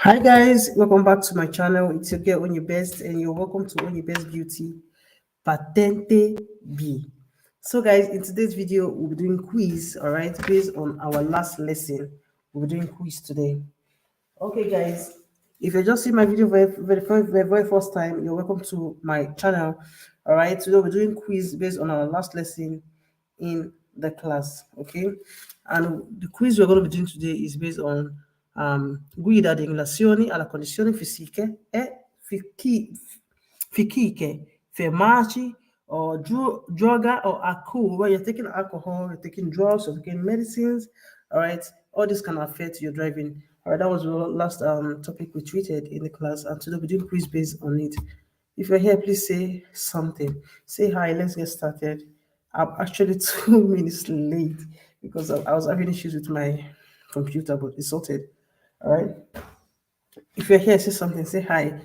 Hi guys, welcome back to my channel. It's your girl on your best, and you're welcome to On Your Best Beauty Patente B. So guys, in today's video, we'll be doing quiz, all right, based on our last lesson. We'll be doing quiz today. Okay guys, if you're just seeing my video very first time, you're welcome to my channel. All right, today we're doing quiz based on our last lesson in the class. Okay, and the quiz we're going to be doing today is based on guida di relazione alle condizione fisiche e psichiche, farmaci, or droga or alcohol. Where you're taking alcohol, you're taking drugs, you're taking medicines. All right, all this can affect your driving. All right, that was the last topic we treated in the class, and today we're doing quiz based on it. If you're here, please say something. Say hi. Let's get started. I'm actually 2 minutes late because I was having issues with my computer, but it's sorted. All right. If you're here, say something. Say hi.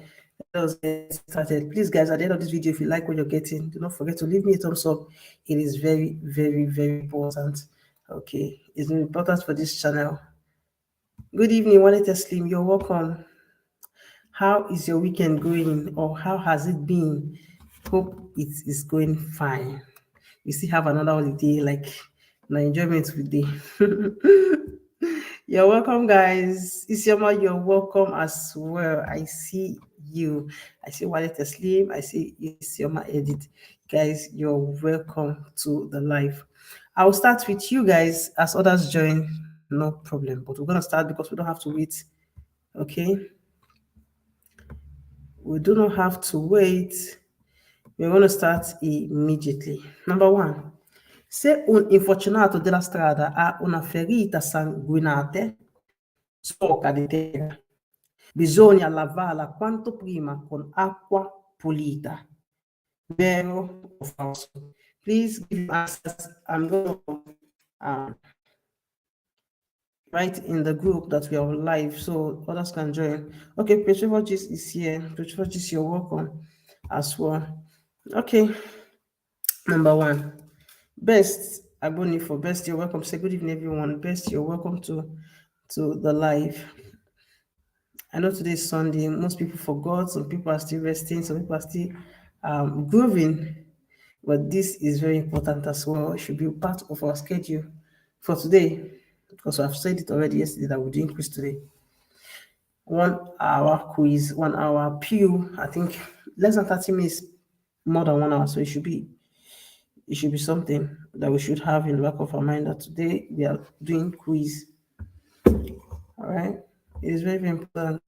Let us get started. Please, guys, at the end of this video, if you like what you're getting, do not forget to leave me a thumbs up. It is very important. Okay, it's important for this channel. Good evening, Wallet Slim. You're welcome. How is your weekend going, or how has it been? Hope it is going fine. We still have another holiday, like my enjoyment today. You're welcome, guys. Isioma, you're welcome as well. I see you. I see Wallet Slim. I see Isioma Edit. Guys, you're welcome to the live. I'll start with you guys as others join. No problem. But we're gonna start because we don't have to wait. Okay. We do not have to wait. We're going to start immediately. Number one. Se un infortunato della strada ha una ferita sanguinante, sporca di terra, bisogna lavarla quanto prima con acqua pulita. Vero o falso? Please give answers. I'm going to write in the group that we are live so others can join. Okay, Petrologist is here. Petrologist, you're welcome as well. Okay, number one. Best Aboni for Best, you're welcome. Say good evening, everyone. Best, you're welcome to the live. I know today is Sunday. Most people forgot. Some people are still resting. Some people are still grooving. But this is very important as well. It should be part of our schedule for today, because I've said it already yesterday that we're doing quiz today. 1 hour quiz, 1 hour pew. I think less than 30 minutes, more than 1 hour. So it should be something that we should have in the back of our mind that today we are doing quiz. All right, it is very important.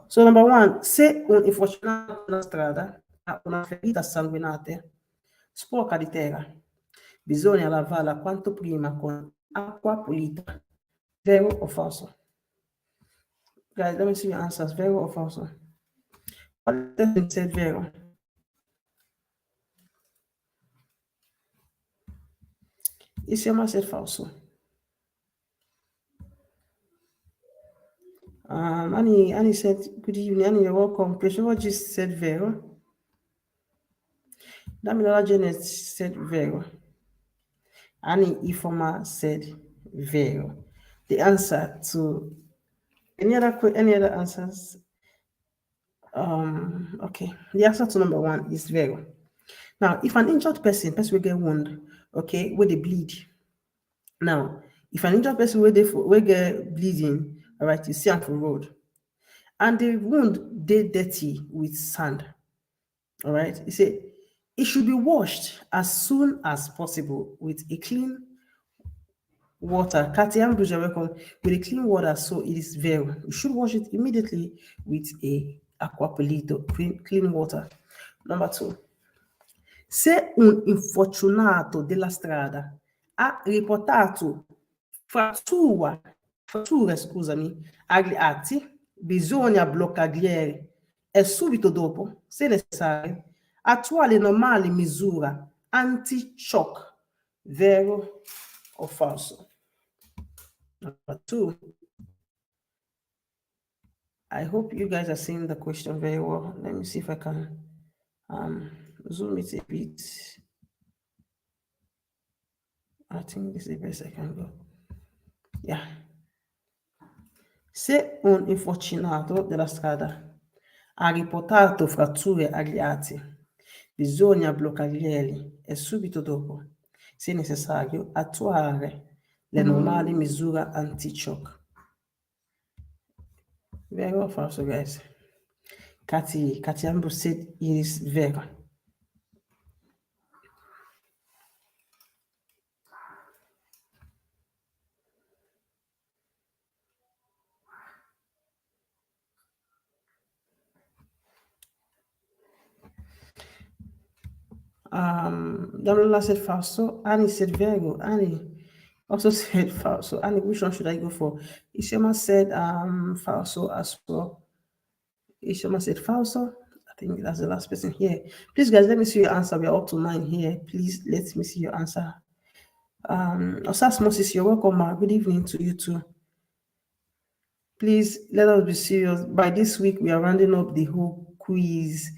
So number one, se un infortunato nella strada ha una ferita sanguinante sporca di terra, bisogna lavarla quanto prima con acqua pulita. Vero o falso? Guys, let me see your answers. Vero or falso? What said vero? Isioma said falso. Annie said, good evening. Annie, you're welcome. Pessoa just said vero. Damilola Janet said vero. Annie Ifoma said vero. The answer to any other answers? Okay. The answer to number one is vero. Now, if an injured person will get wound, okay, where they bleed. Now, if an injured person will get bleeding, all right, you see on the road, and the wound they dirty with sand, all right, you say it should be washed as soon as possible with a clean water. Katia with a clean water, so it is vero. You should wash it immediately with a acquapulito, clean water. Number two. Se un infortunato della strada ha riportato fratture, agli atti, bisogna bloccargliele e subito dopo, se necessario, attuare normali misure anti-shock. Vero o falso? Number two. I hope you guys are seeing the question very well. Let me see if I can zoom it a bit. I think this is the best I can go. Yeah. Se un infortunato della strada ha riportato fratture agli atti, bisogna bloccarglieli e subito dopo, se necessario, attuare le normali misure anti-shock. Vero o falso, guys? Kati Ambo said it is vero. Daniela said falso. Annie said vero. Annie also said falso. Annie, which one should I go for? Ishema said falso as well. Ishema said falso. I think that's the last person here. Please, guys, let me see your answer. We're up to 9 here. Please let me see your answer. Osas Moses, you're welcome, ma. Good evening to you too. Please let us be serious. By this week, we are rounding up the whole quiz.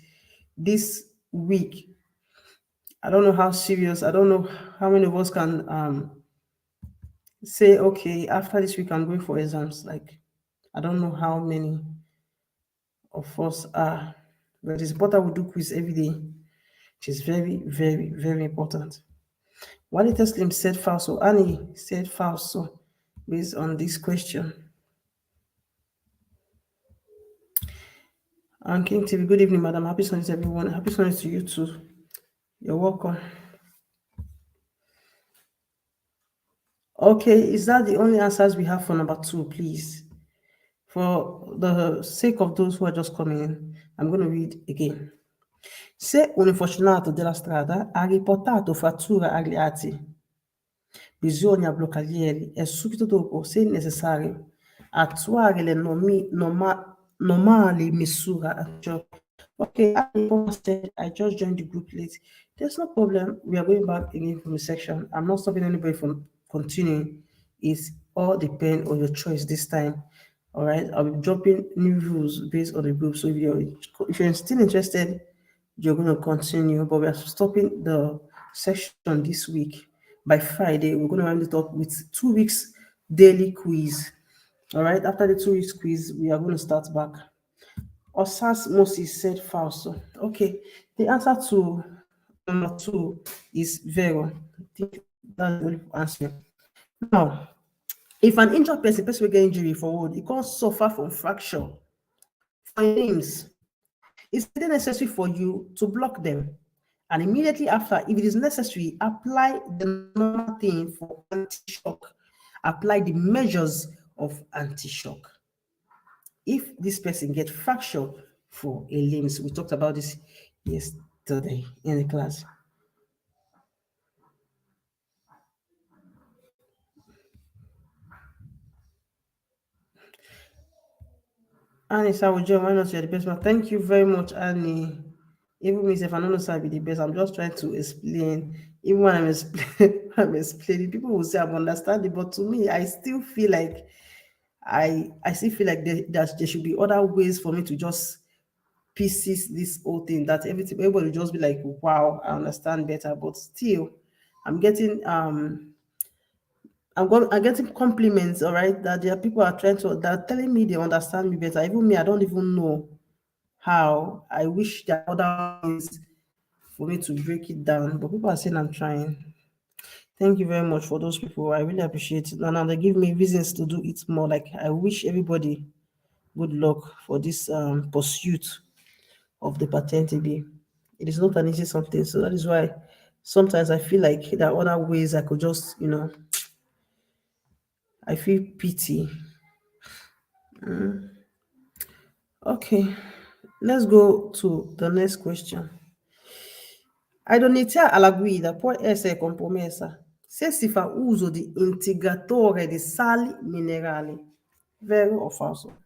This week, I don't know how serious. I don't know how many of us can say, okay, after this week, I'm going for exams. Like, I don't know how many of us are, but it's important we do quiz every day, which is very, very, very important. Wally Teslim said falso. Annie said falso based on this question. And King TV, good evening, madam. Happy Sunday, everyone. Happy Sunday to you too. You're welcome. Okay, is that the only answers we have for number 2, please? For the sake of those who are just coming in, I'm going to read again. Se un infortunato della strada ha riportato frattura agli atti, bisogna bloccarglieli e subito dopo, se necessario, attuare le normali misure. Okay, I just joined the group late. There's no problem. We are going back again from the section. I'm not stopping anybody from continuing. It's all depend on your choice this time. All right, I'll be dropping new rules based on the group. So if you're still interested, you're going to continue. But we are stopping the section this week. By Friday, we're going to round it up with 2 weeks daily quiz. All right, after the 2 weeks quiz, we are going to start back. Osas Moses said falso. Okay, the answer to number 2 is vero. I think that's the only answer. Now, if an injured person will get injury forward, it can't suffer from fracture. For names, it's necessary for you to block them. And immediately after, if it is necessary, apply the normal thing for anti-shock. Apply the measures of anti-shock. If this person gets fracture for a limb, so we talked about this yesterday in the class. Annie Sawojo, why not you're the best man? Thank you very much, Annie. Even me, if I don't know how to be the best, I'm just trying to explain. Even when I'm explaining, people will say I'm understanding, but to me, I still feel like I still feel like there should be other ways for me to just pieces this whole thing, that everybody will just be like, wow, I understand better. But still, I'm getting I'm getting compliments, all right, that there are people are telling me they understand me better. Even me, I don't even know how. I wish there are other ways for me to break it down, but people are saying I'm trying. Thank you very much for those people. I really appreciate it. And now they give me reasons to do it more. Like, I wish everybody good luck for this pursuit of the paternity B. It is not an easy something. So that is why sometimes I feel like there are other ways I could just, I feel pity. Okay, let's go to the next question. Ad iniziare alla guida può essere compromessa se si fa uso di integratore di sali minerali. Vero o falso?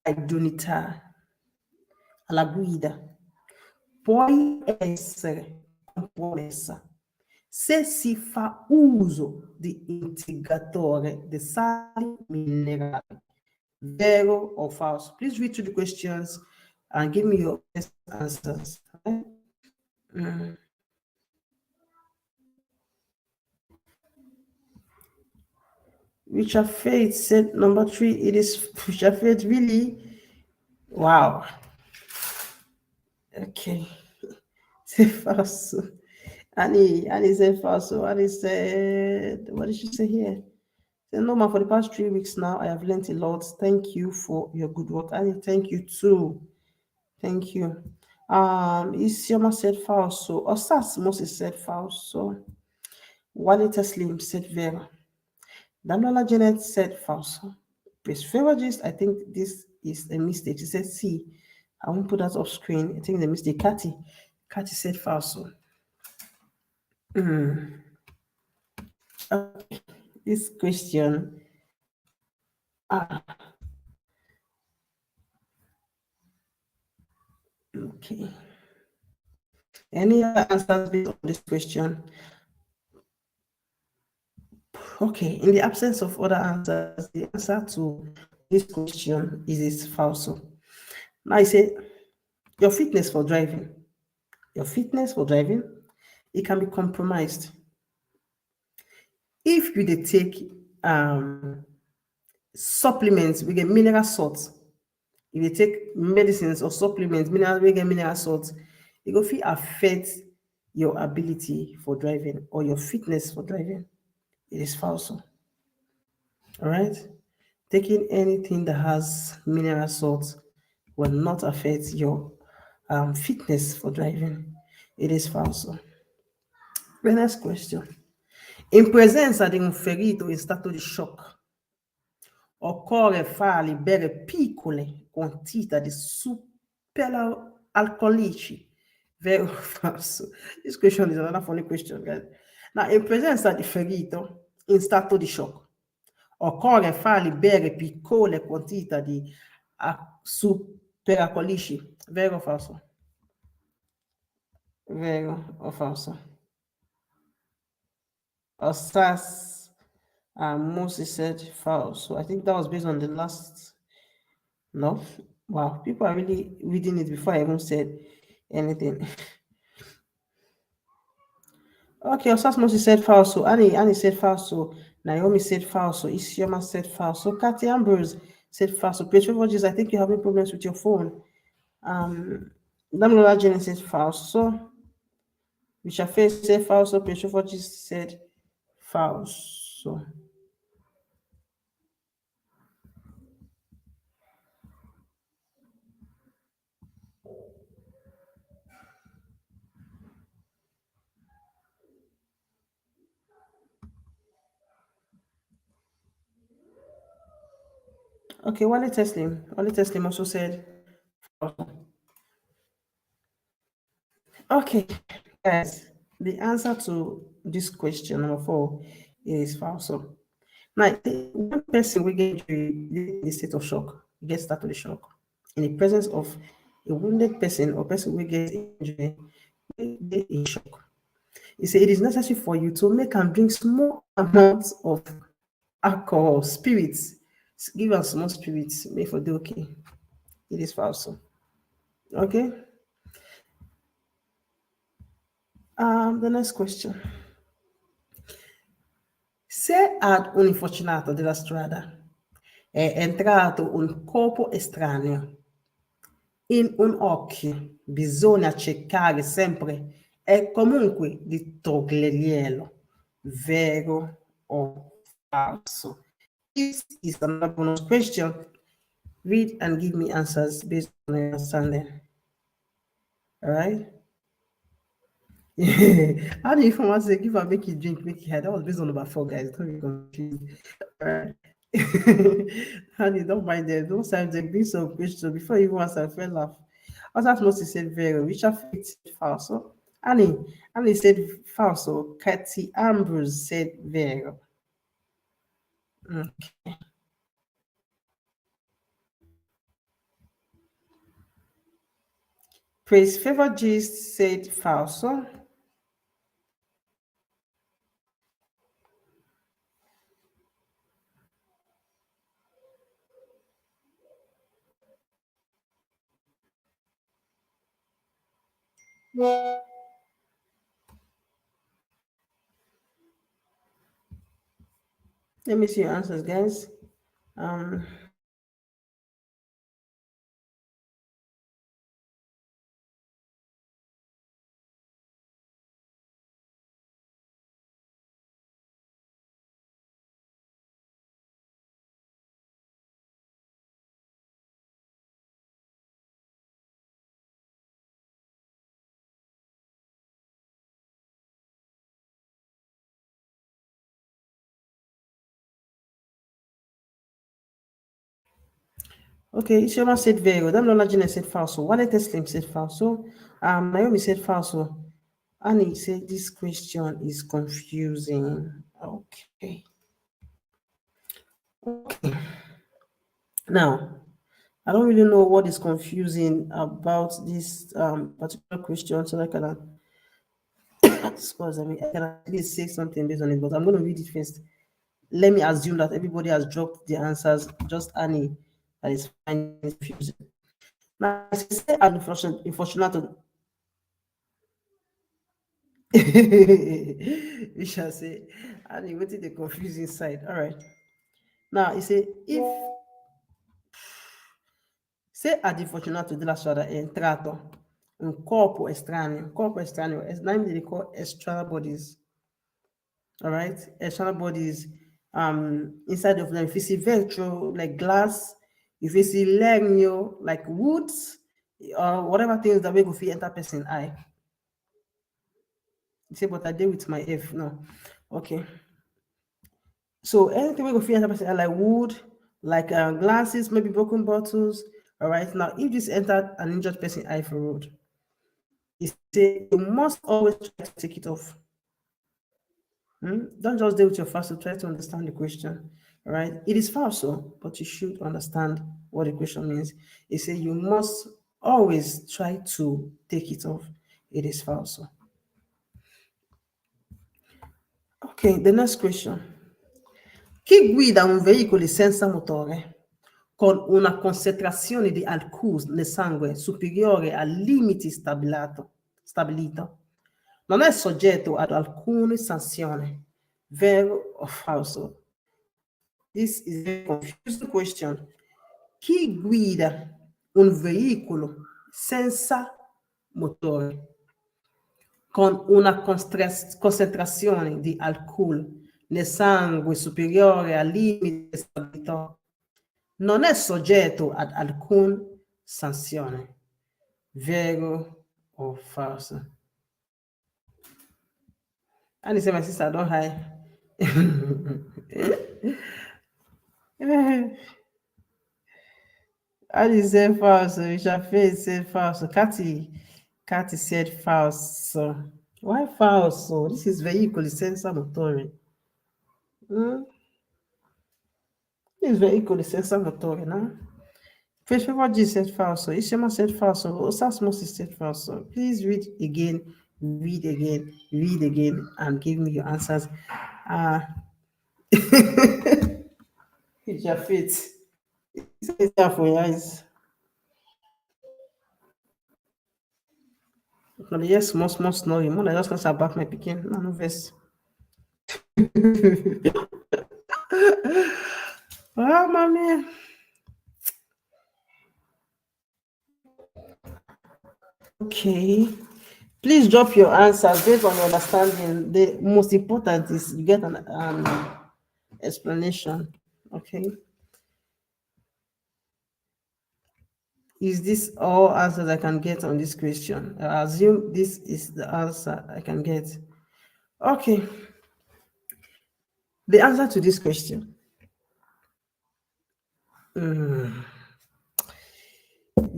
Ad iniziare alla guida può essere compromessa se si fa uso di integratore di sali minerali. Vero or false? Please read through the questions and give me your best answers. Okay? Richard Faith said number three, it is Richard Faith, really? Wow. Okay. Say falso. Annie said falso. Annie said, what did she say here? Say, no, man, for the past 3 weeks now, I have learned a lot. Thank you for your good work. Annie, thank you too. Thank you. Isioma said falso. Osas Moses said falso. Wale Teslim said Vera. Danola Janet said falso. Persuaderist, I think this is a mistake. She said C. I won't put that off screen. I think the mistake. Kati said falso. Okay. This question. Ah, okay. Any other answers based on this question? Okay. In the absence of other answers, the answer to this question is falso. Now I say your fitness for driving. Your fitness for driving, it can be compromised if you dey take supplements we get mineral salt. If you take medicines or supplements mineral we get mineral salt, it go fit affect your ability for driving or your fitness for driving. It is false. All right, taking anything that has mineral salt will not affect your fitness for driving. It is false. The next question. In presenza di un ferito in stato di shock, occorre fargli bere piccole quantità di superalcolici. Vero o falso? This question is another funny question, guys. Now, in presenza di ferito in stato di shock, occorre fargli bere piccole quantità di superalcolici. Vero o falso? Vero o falso? Osas Moses said false. So I think that was based on the last. No? Wow, people are really reading it before I even said anything. Okay, Osas Moses said false. So Annie said false. So Naomi said false. So Isioma said false. So Kathy Ambrose said false. So Petrovoges, I think you're having problems with your phone. Damlola Jenny said false. So Richard Face said false. So Petrovoges said false. So okay, Wale Teslim also said false. Okay, guys, the answer to this question number 4 is false. Now, one person will get in the state of shock, gets started shock, in the presence of a wounded person or person will get injured, will get in shock. He said it is necessary for you to make and drink small amounts of alcohol, spirits. Give us small spirits, make for the okay. It is false. Okay. The next question. Se ad un infortunato della strada è entrato un corpo estraneo in un occhio, bisogna cercare sempre e comunque di toglierglielo. Vero o falso? This is another bonus question. Read and give me answers based on your understanding. All right? How do you format say give and make you drink, make you head? That was based on number 4, guys. Don't be confused. All right. Honey, don't mind them. Don't sound like this so question before you even answer, I fell laugh. Osas Moses said very. Richard Faith said false. Annie said false. Katie Ambrose said very. Okay. Praise Favor Gist said false. Let me see your answers, guys. Um, okay, Ishema said vero. Damlola Jine said falso. Wale Teslim said falso. Naomi said falso. Annie said this question is confusing. Okay. Okay. Now, I don't really know what is confusing about this particular question, so I can, excuse me, I can at least say something based on it, but I'm going to read it first. Let me assume that everybody has dropped the answers, just Annie that is finding it confusing. Now, I say unfortunate. We shall say, Annie, what is the confusing side? All right. Now, you say, if se ha fortunato della storia è entrato un corpo estraneo, is name they call external bodies. All right, external bodies inside of them. If you see virtual like glass, if you see legno like woods, or whatever things that we go fit enter person eye. You say, but I deal with my F. No, okay. So anything we go fit enter person eye like wood, like glasses, maybe broken bottles. All right. Now, if this entered an injured person eye for road, you say you must always try to take it off. Don't just deal with your fast to try to understand the question. All right. It is falso, but you should understand what the question means. It says you must always try to take it off. It is falso. Okay, the next question. Chi guida un veicolo senza motore con una concentrazione di alcol nel sangue superiore al limite stabilito non è soggetto ad alcuna sanzione, vero o falso? This is a confusing question. Chi guida un veicolo senza motore con una concentrazione di alcol nel sangue superiore al limite stabilito non è soggetto ad alcuna sanzione, vero o falso? And he said, my sister, don't hide. Ali said false. Richard Faith said false. Cathy said false. Why false? This is vehicle senza motore. This is vehicle senza motore, no? Favour G said false. Ishema said false. Osas Moses said false. Please read again, and give me your answers. Richard Faith. It's there for your eyes. Yes, small snoring. More like just gonna back my picking. No verse. Ah, mommy. Okay. Please drop your answers based on your understanding. The most important is you get an explanation. Okay. Is this all answers I can get on this question? I assume this is the answer I can get. Okay. The answer to this question. The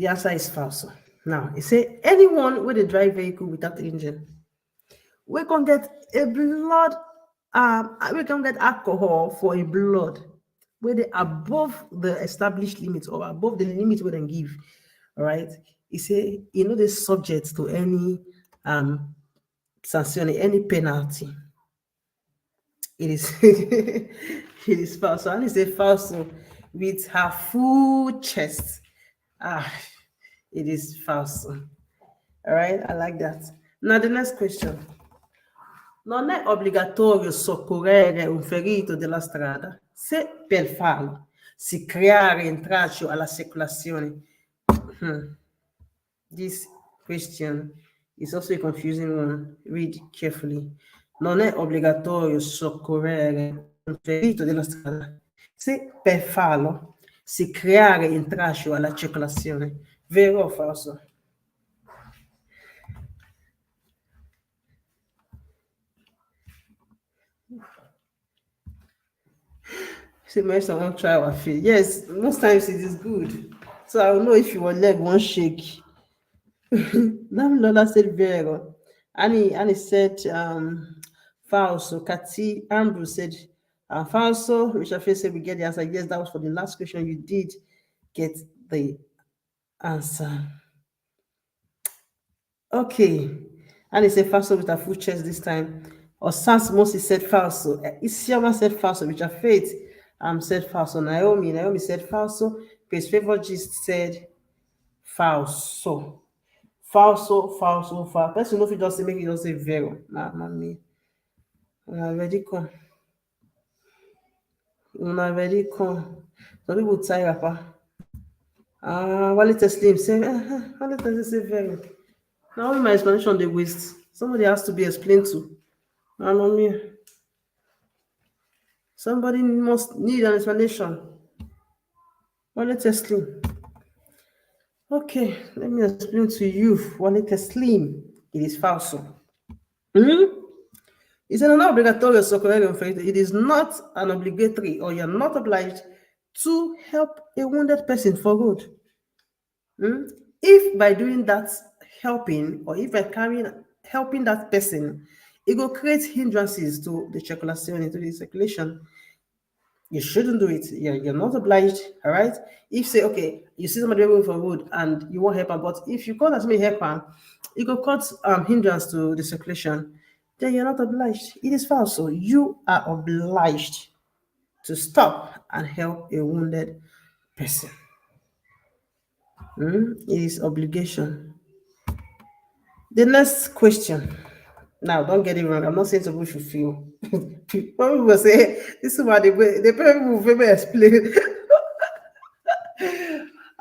answer is false. Now, it say anyone with a drive vehicle without engine, we can get a blood, we can get alcohol for a blood where they above the established limits or above the limit we can give. All right. It say, they're subject to any sanction, any penalty. It is it is false. And it's a false with her full chest. It is false. All right, I like that. Now the next question. Non è obbligatorio soccorrere un ferito della strada Se per farlo si crea rintraccio alla circolazione. This question is also a confusing one. Read carefully. Non è obbligatorio soccorrere un ferito della strada se per farlo si crea rintraccio alla circolazione. Vero o falso? See, when someone try our feet. Yes, most times it is good. So I will know if your leg won't shake. Lola said vero. Annie said falso. Kati Ambrose said falso. Richard Faye said we get the answer. Yes, that was for the last question. You did get the answer. Okay. Annie said falso with her full chest this time. Osas Moses said falso. Isiama said falso. Richard Faith said falso. Naomi said falso. Grace Favor just said falso. Falso. Person no fit just say make it just say vero. Nah, me. Una ready come. Some people tire, papa. Wale Teslim say, Wale Teslim say vero. Now only my explanation they waste. Somebody has to be explained to. Nah, me. Somebody must need an explanation. Wale Teslim. Okay, let me explain to you. Wale Teslim. It is falso. It's an obligatory soccorrere faith. It is not an obligatory, or you're not obliged to help a wounded person for good. If by doing that helping, or if by helping that person, it will create hindrances to the circulation, to the circulation, you shouldn't do it. You're not obliged, all right? If say, okay, you see somebody going for wood and you want help, but if you call as me help, it will cause hindrance to the circulation, then you're not obliged. It is false. So you are obliged to stop and help a wounded person. It is obligation. The next question. Now, don't get it wrong. I'm not saying somebody should feel. People will say, this is what the people will explain.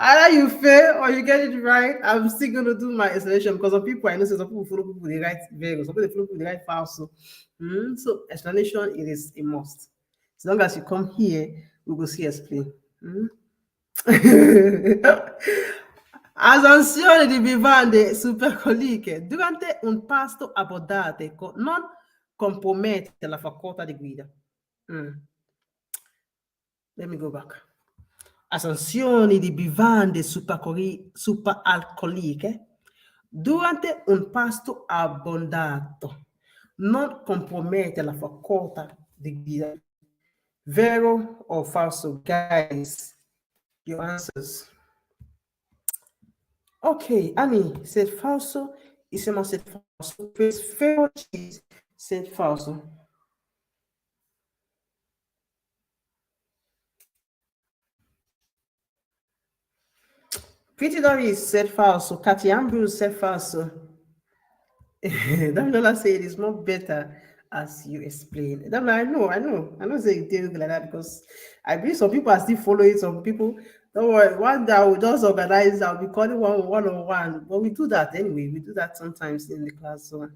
Either you fail or you get it right, I'm still going to do my explanation because some people, I know some people follow people, they write very, some people follow people, they write false. So explanation, it is a must. As long as you come here, we will see explain. Assunzione di bevande supercoliche durante un pasto abbondante non compromette la facoltà di guida. Let me go back. Assunzioni di bevande superalcoliche durante un pasto abbondante non compromette la facoltà di guida. Vero or falso, guys? Your answers. Okay, Annie said falso. Isema said falso. Vero said falso. Pretty Doris said falso. Kathy Ambrose said falso. Damilola said it's more better as you explain. I know say it didn't like that because I believe some people are still following some people. Don't worry, one day I will just organize, I'll be calling one-on-one. But we do that anyway. We do that sometimes in the class. So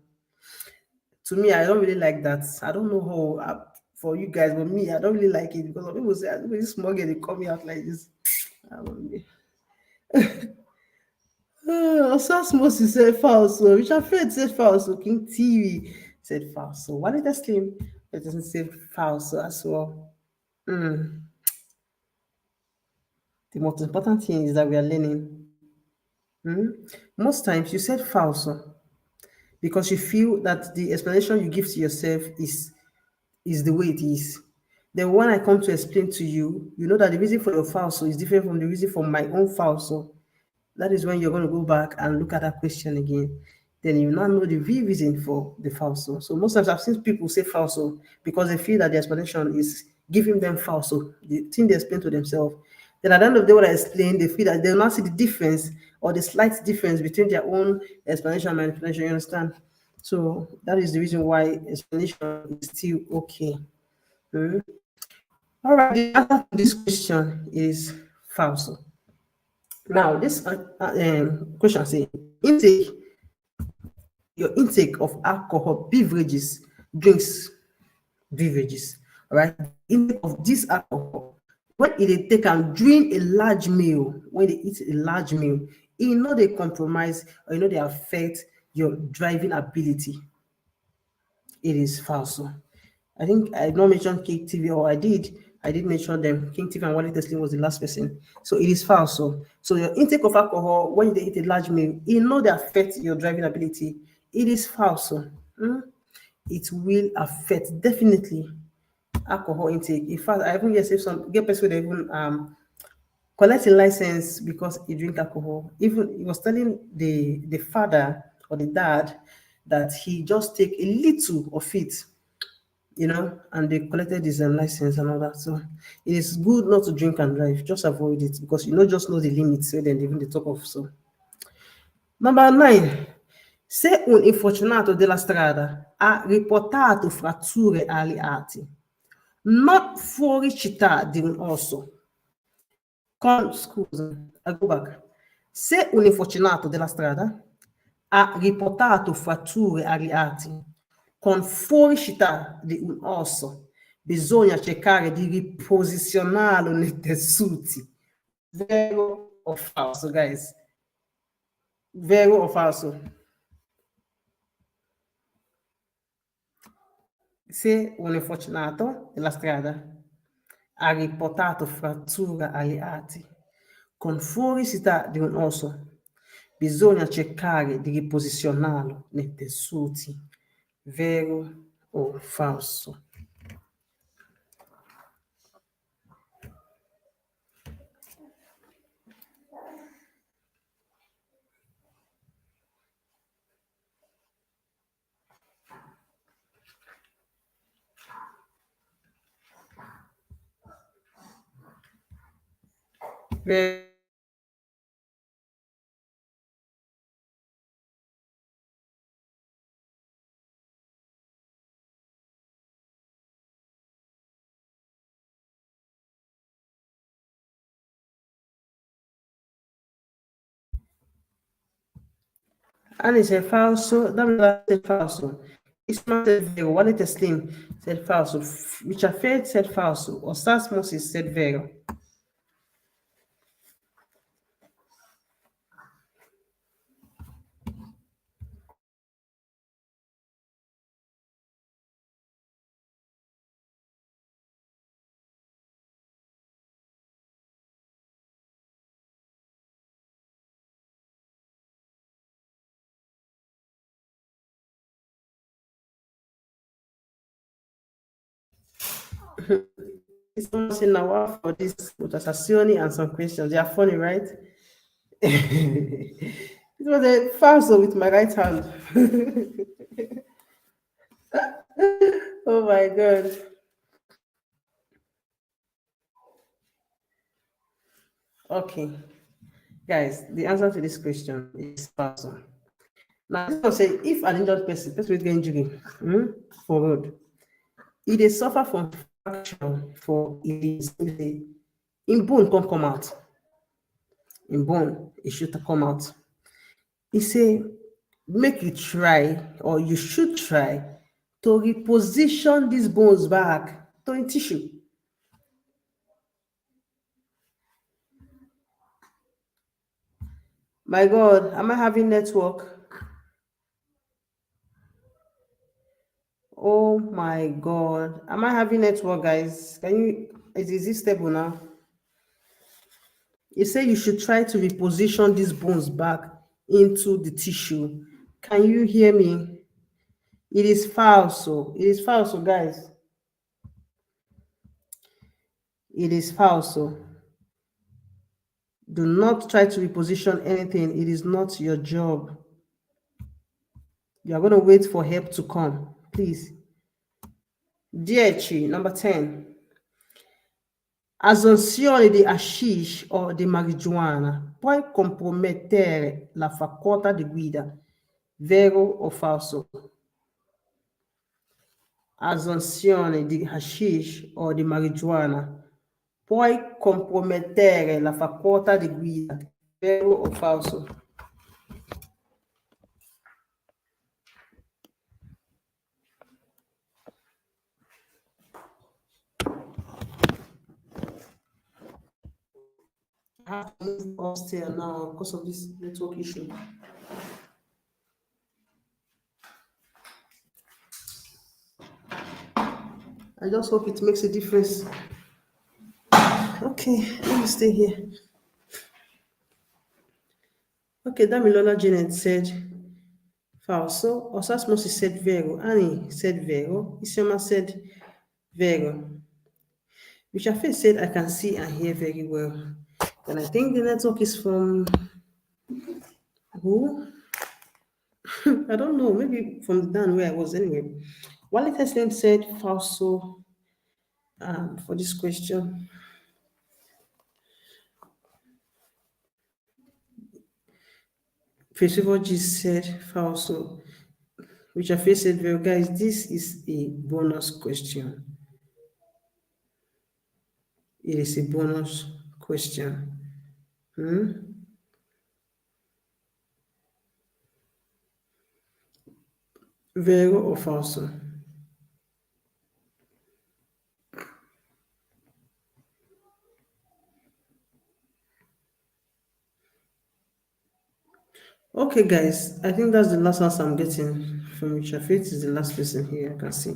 to me, I don't really like that. I don't know how for you guys, but me, I don't really like it because some people say, this small girl, they call me out like this. Osasmos said false. Richard Fred said false. King TV said false. Why did I slim? It doesn't say false as well. The most important thing is that we are learning. Most times you said false because you feel that the explanation you give to yourself is the way it is. Then when I come to explain to you, you know that the reason for your false is different from the reason for my own false. That is when you're going to go back and look at that question again. Then you now know the real reason for the falso. So most times I've seen people say falso because they feel that the explanation is giving them falso, the thing they explain to themselves. Then at the end of the day, what I explain, they feel that they'll not see the difference or the slight difference between their own explanation and manipulation. You understand? So that is the reason why explanation is still okay. All right, the answer to this question is falso. Now, this question says intake your intake of alcohol, beverages, drinks, beverages. All right, intake of this alcohol when they take and during a large meal, when they eat a large meal, they compromise or they affect your driving ability. It is false. I think I not mentioned King TV, or I did. I did mention them. King TV and Wally Tesling was the last person. So it is false. So your intake of alcohol when they eat a large meal, they affect your driving ability. It is false. It will affect definitely alcohol intake. In fact, I even say some get person that even collect a license because he drink alcohol. Even he was telling the father or the dad that he just take a little of it, and they collected his license and all that. So it is good not to drink and drive. Just avoid it because just know the limits. So then even the talk of so. Number 9. Se un infortunato della strada ha riportato fratture agli arti, not fuori città di un osso. Scusa, I go back. Se un infortunato della strada ha riportato fratture agli arti con fuoricità di un osso, bisogna cercare di riposizionarlo nei tessuti. Vero o falso, guys? Vero o falso? Se un infortunato della strada ha riportato frattura agli arti con fuoricità di un osso, bisogna cercare di riposizionarlo nei tessuti. Vero o falso? Vero. Anni se è falso, dammi se è falso. Isma se è vero, Wale Teslim se è falso, Michafed se è falso, Osas Moses se è vero. Someone saying now for this votazioni and some questions. They are funny, right? It was a falso with my right hand. Oh my god. Okay. Guys, the answer to this question is falso. Now, this one say if an injured person with injury for road, if they suffer from fracture for in bone come out. In bone, it should come out. He say, make you try, or you should try, to reposition these bones back to a tissue. My God, am I having network? Oh my God, am I having network, guys? Is it stable now? You say you should try to reposition these bones back into the tissue. Can you hear me? It is false. It is false, guys. It is false. Do not try to reposition anything. It is not your job. You are going to wait for help to come, please. 10, number 10. Assunzione di hashish o di marijuana può compromettere la facoltà di guida. Vero o falso? assunzione di hashish o di marijuana puoi compromettere la facoltà di guida, vero o falso? I have to move upstairs now because of this network issue. I just hope it makes a difference. Okay, let me stay here. Okay, Damilola Janet said falso. Osasmosi said vero. Annie said vero. Isioma said vero. Rishafe said I can see and hear very well. And I think the network is from who? I don't know. Maybe from down where I was anyway. Wale Teslim said falso for this question. Festival G said falso. Rishafe said vero. Guys, this is a bonus question. It is a bonus question. Vero or falso? Okay, guys, I think that's the last answer I'm getting from Shafit. Is the last person here I can see.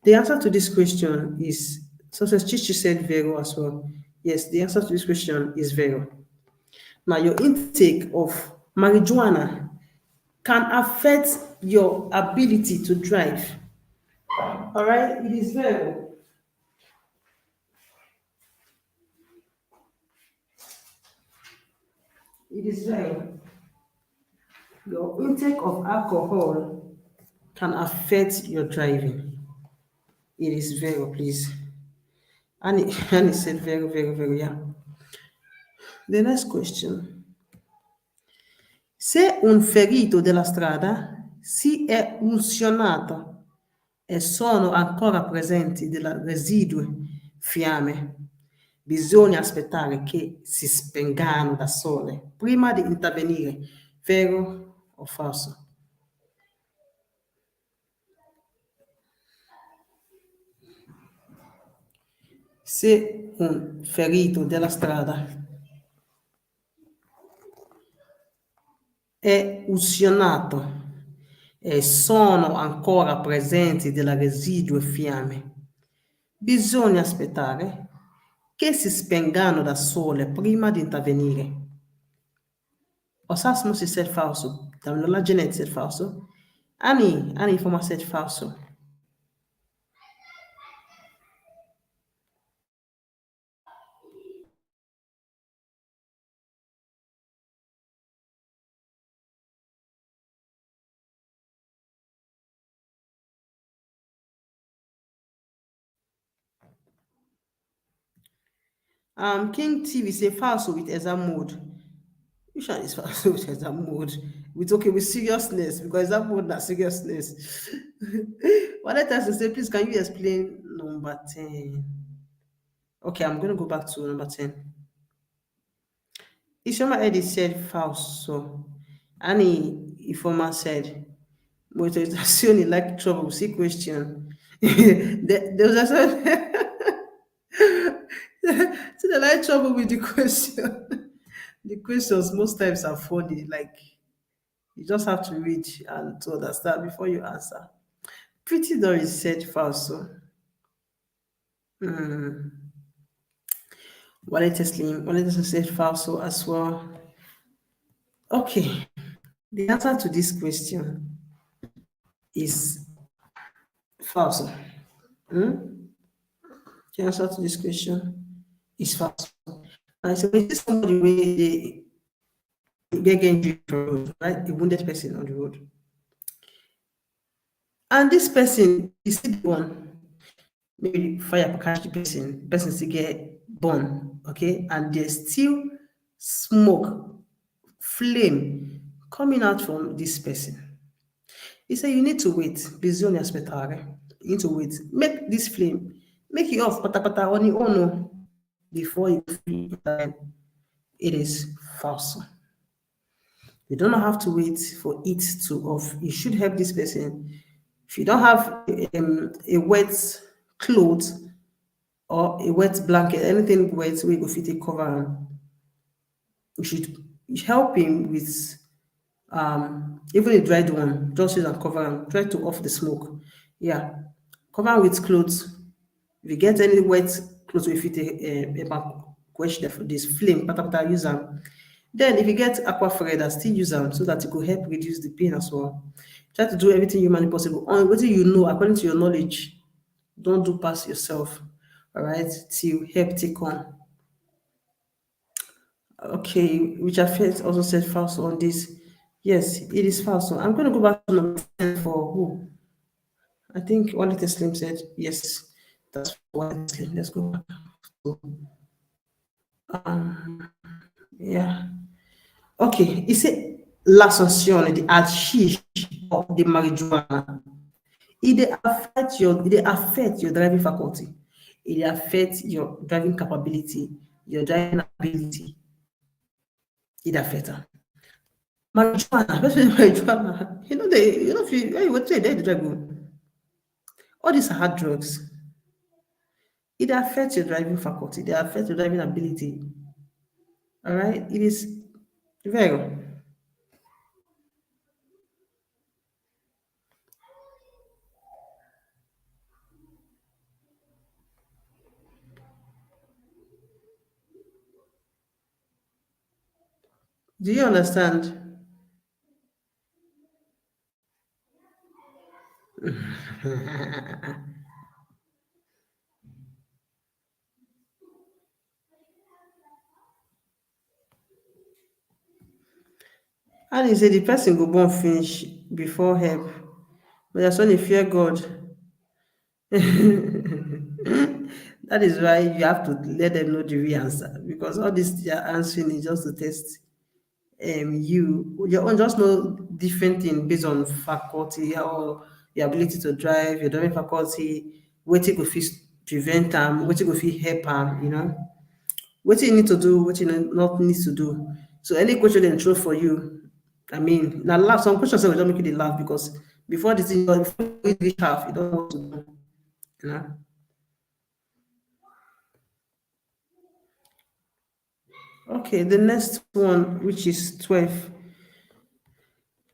The answer to this question is Success Chichi said Vero as well. Yes, the answer to this question is Vero. Now, your intake of marijuana can affect your ability to drive. All right, it is Vero. It is Vero. Your intake of alcohol can affect your driving. It is Vero, please. Annie said very, very, very, yeah. The next question. Se un ferito della strada si è unzionato e sono ancora presenti delle residue fiamme, bisogna aspettare che si spengano da sole prima di intervenire, vero o falso? Se un ferito della strada è ustionato e sono ancora presenti delle residue fiamme, bisogna aspettare che si spengano da sole prima di intervenire. Osasmo si said falso. Damilola Janet said falso. Annie Forma said falso. King TV say falso with exam mode. Which one is falso with exam mode? With seriousness, because exam mode na seriousness. What let us say, please, can you explain number 10? Okay, I'm going to go back to number 10. Ishoma Eddie said falso. Annie Ifoma said, motorization like trouble. See question. There was also see the like trouble with the question. The questions most times are funny. Like you just have to read and to understand before you answer. Pretty Doris said falso. Wallet said falso as well. Okay, the answer to this question is falso. The answer to this question is false. And so when you see somebody where they get injured on the road, right? A wounded person on the road. And this person is still born. Maybe fire catch the person still get born, okay? And there's still smoke, flame coming out from this person. He said, you need to wait. Bisogna aspettare. into it. Make this flame, make it off pata pata on your own before you feel it. It is false. You don't have to wait for it to off. You should help this person. If you don't have a wet clothes or a wet blanket, anything wet, we go fit take cover am. You should help him with even a dried one. Just use and cover am. Try to off the smoke. Yeah, cover am with clothes. If you get any wet clothes wey fit quench this flame, patapata use am. Then if you get aquafred, still use am so that it go help reduce the pain as well. Try to do everything humanly possible on wetin you know according to your knowledge. Don't do pass yourself. All right, till help take on. Okay, which affect also said false on this. Yes, it is false. So I'm going to go back to number 10 for who? I think Wallet Slim said yes. That's Wallet Slim. Let's go back. So, yeah. Okay, he said l'association, the hashish or the marijuana. It dey affect your driving faculty. It dey affect your driving capability, your driving ability. It dey affect am. Marijuana, especially marijuana, you know, if you, when you want to dey drive o. All these are hard drugs. It dey affect your driving faculty, it dey affect your driving ability. All right, it is very. Do you understand? And he say the person go born finish before help, but that's when you fear God. That is why you have to let them know the real answer, because all this they are answering is just to test you your own, just know different thing based on faculty or your ability to drive, your driving faculty, wetin go fit prevent am, wetin go fit help am, what you need to do, what you not need to do. So any question they throw for you, I mean, now laugh. Some questions will just make you dey laugh because before this thing, before you reach half, you don't know what to do. You know. Okay, the next one, which is 12.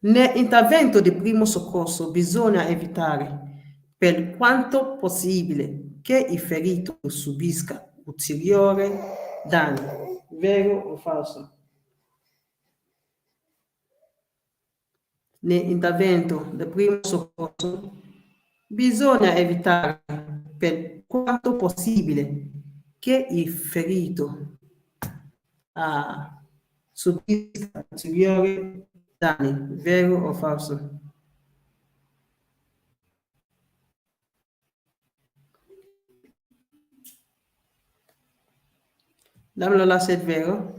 Intervento di primo soccorso bisogna evitare per quanto possibile che il ferito subisca ulteriore danni. Vero o falso? Nell'intervento del primo soccorso bisogna evitare per quanto possibile che il ferito subisca ulteriori danni. Vero o falso? Dammelo se è vero.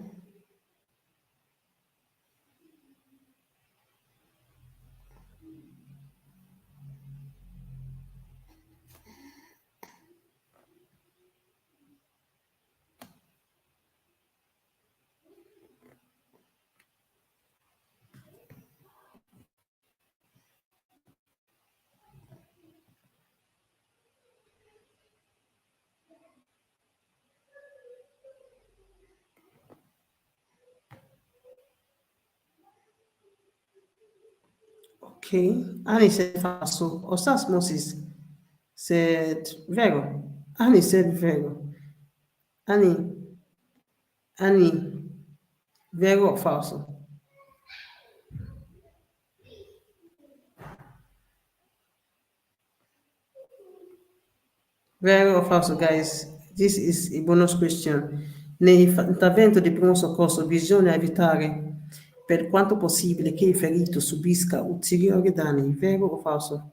Okay, Annie said falso. Osasmosis said vero. Annie said vero. Annie, Annie, vero or falso? Vero or falso, guys? This is a bonus question. Nell'intervento di primo soccorso bisogna evitare per quanto possibile che il ferito subisca ulteriori danni. Vero o falso?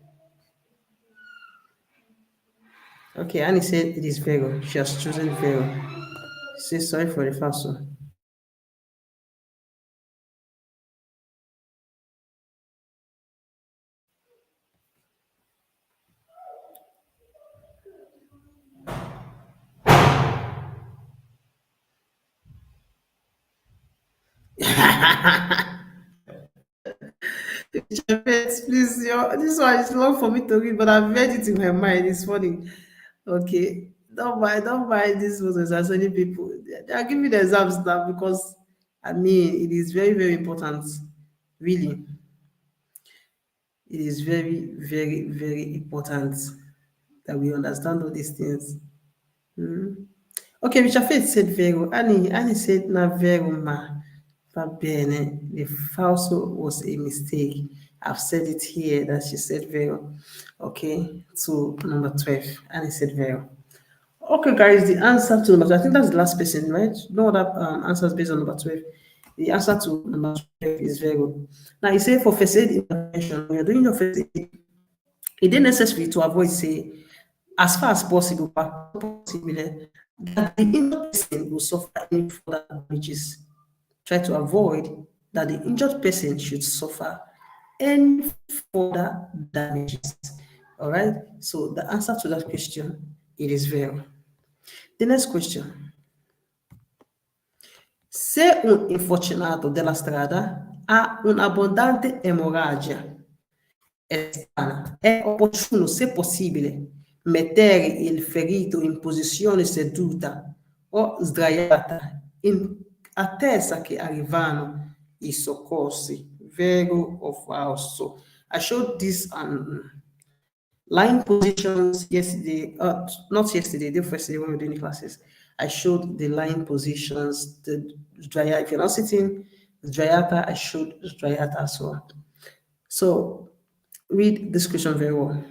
Okay, Annie said it is vero. She has chosen vero. Say sorry for the falso. Please, this one is long for me to read, but I've read it in my mind. It's funny. Okay. Don't buy these photos as many people. They are giving the exams now because I mean it is very, very important. Really. It is very, very, very important that we understand all these things. Okay, Richard Faith said vero. Annie said na vero ma. Va bene. The falso was a mistake. I've said it here that she said vero. Okay, to number 12. Annie said vero. Okay, guys, the answer to number 12, I think that's the last person, right? No other answers based on number 12. The answer to number 12 is very good. Now, you say for first aid intervention, when you're doing your first aid, it is necessary to avoid, say, as far as possible, that the injured person will suffer any further damages. Try to avoid that the injured person should suffer any further damages. All right. So the answer to that question, it is very. The next question. Se un infortunato della strada ha un'abbondante emorragia esterna, è opportuno, se possibile, mettere il ferito in posizione seduta o sdraiata in attesa che arrivano i soccorsi. Vero o falso? I showed this line positions yesterday, not yesterday, the first day when we were doing the classes. I showed the line positions, the dryata. If you're not sitting, the dryata, I showed the dryata as well. So read this question very well.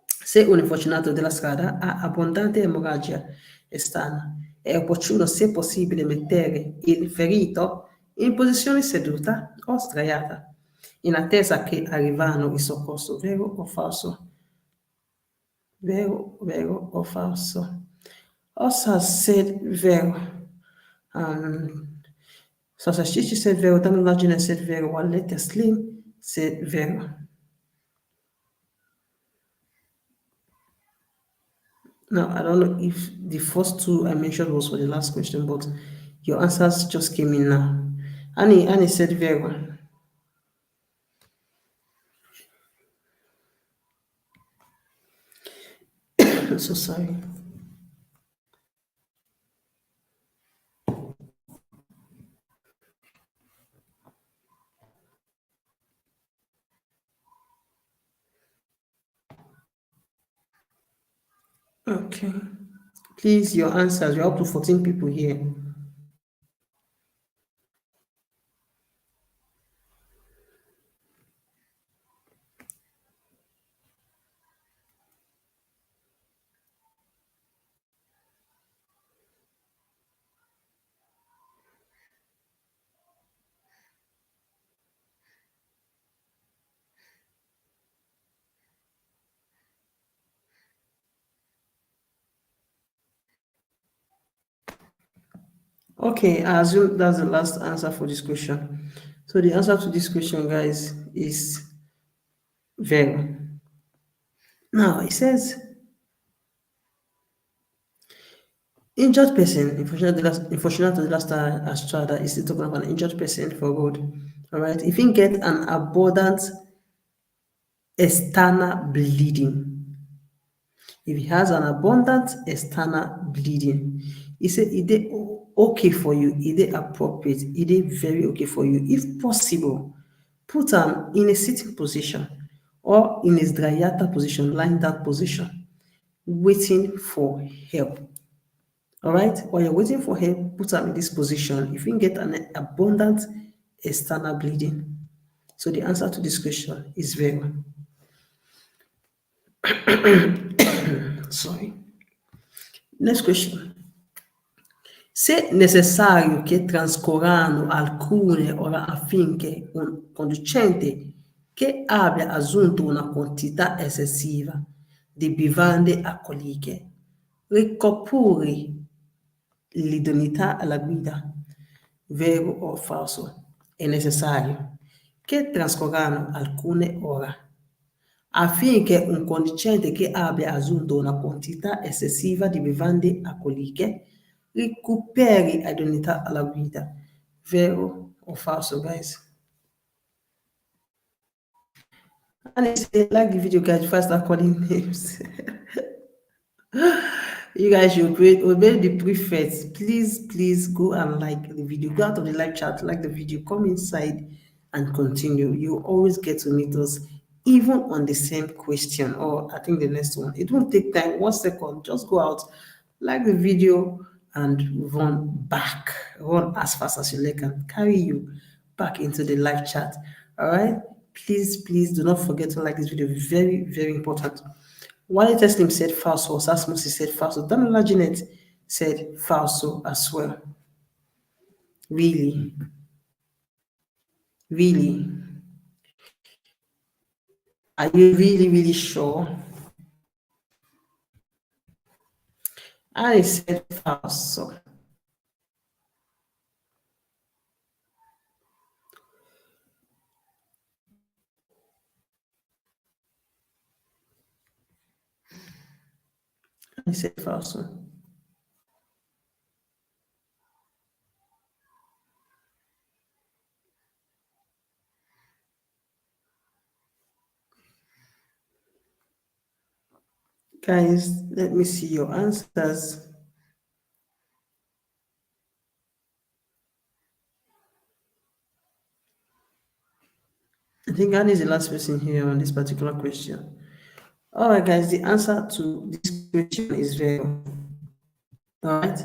Se un infortunato della strada ha abbondante emorragia esterna, è opportuno, se possibile, mettere il ferito in posizione seduta o sdraiata, in attesa che arrivano i soccorsi. Vero o falso? Vero or falso? Osa said vero. Sosa Chichi said vero. Damilagina said vero. Waleta Slim said vero. Now, I don't know if the first two I mentioned was for the last question, but your answers just came in now. Annie said vero. I'm so sorry. Okay. Please, your answers. We're up to 14 people here. Okay, I assume that's the last answer for this question. So the answer to this question, guys, is vero. Now it says injured person, unfortunately the last Astrada is talking about an injured person for good. All right. If you get an abundant external bleeding, if he has an abundant external bleeding, he said it okay for you, it appropriate, it very okay for you. If possible, put him in a sitting position or in his dryata position, lying down position, waiting for help. All right, while you're waiting for help, put him in this position. If you get an abundant external bleeding. So the answer to this question is very. Sorry. Next question. Se necessario che trascorrano alcune ore affinché un conducente che abbia assunto una quantità eccessiva di bevande alcoliche recuperi l'idoneità alla guida, vero o falso? È necessario che trascorrano alcune ore affinché un conducente che abbia assunto una quantità eccessiva di bevande alcoliche recuperi l'idoneità alla guida, vero or falso, guys? And they say, like the video, guys, first start calling names. You guys should obey the prefects. Please go and like the video. Go out of the live chat, like the video, come inside and continue. You always get to meet us, even on the same question, or I think the next one. It won't take time, 1 second. Just go out, like the video, and run back. Run as fast as your leg can carry you back into the live chat. All right. Please do not forget to like this video. Very important. Wale Teslim said falso. Osasmusi said falso. Damila Janet said falso as well. Really? Really? Are you really sure? I said falso. I said falso. Guys, let me see your answers. I think Annie is the last person here on this particular question. All right, guys, the answer to this question is zero. All right,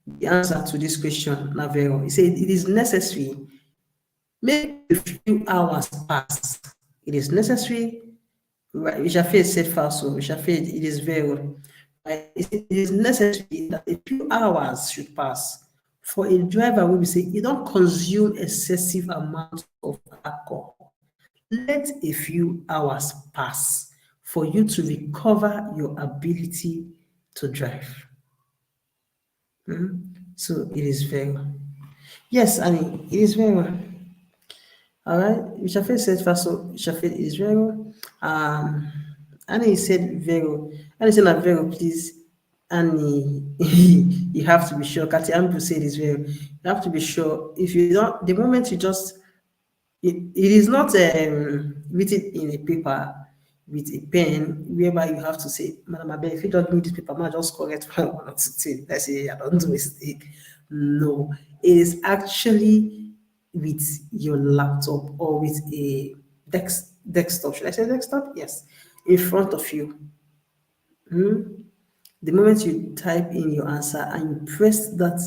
the answer to this question, Navero, he said it is necessary. Make a few hours pass. It is necessary. Right, Richard said falso. Richard, it is very. Right? It is necessary that a few hours should pass for a driver will be saying you don't consume excessive amount of alcohol. Let a few hours pass for you to recover your ability to drive. So it is very. Yes, Annie, it is very. All right, Shafe said Faso, Shafe is Vero. Annie said Vero. Annie said not Vero, please. Annie, you have to be sure. Kati Ambu said is Vero. You have to be sure. If you don't, the moment you just, it is not written in a paper with a pen, whereby you have to say, Madam Abe, if you don't give me this paper, I just correct one or two things. Let's say I don't do a mistake. No, it is actually with your laptop or with a desktop. Should I say desktop? Yes, in front of you. The moment you type in your answer and you press that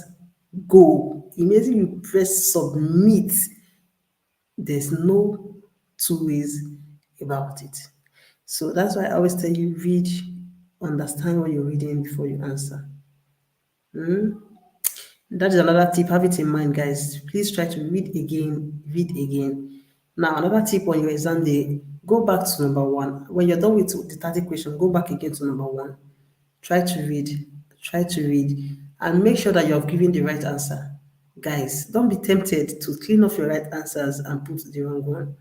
go, immediately you press submit, there's no two ways about it. So that's why I always tell you read, understand what you're reading before you answer. That is another tip. Have it in mind, guys. Please try to read again, read again. Now, another tip on your exam day, go back to number one. When you're done with the 30 question, go back again to number one. Try to read, and make sure that you're giving the right answer. Guys, don't be tempted to clean off your right answers and put the wrong one.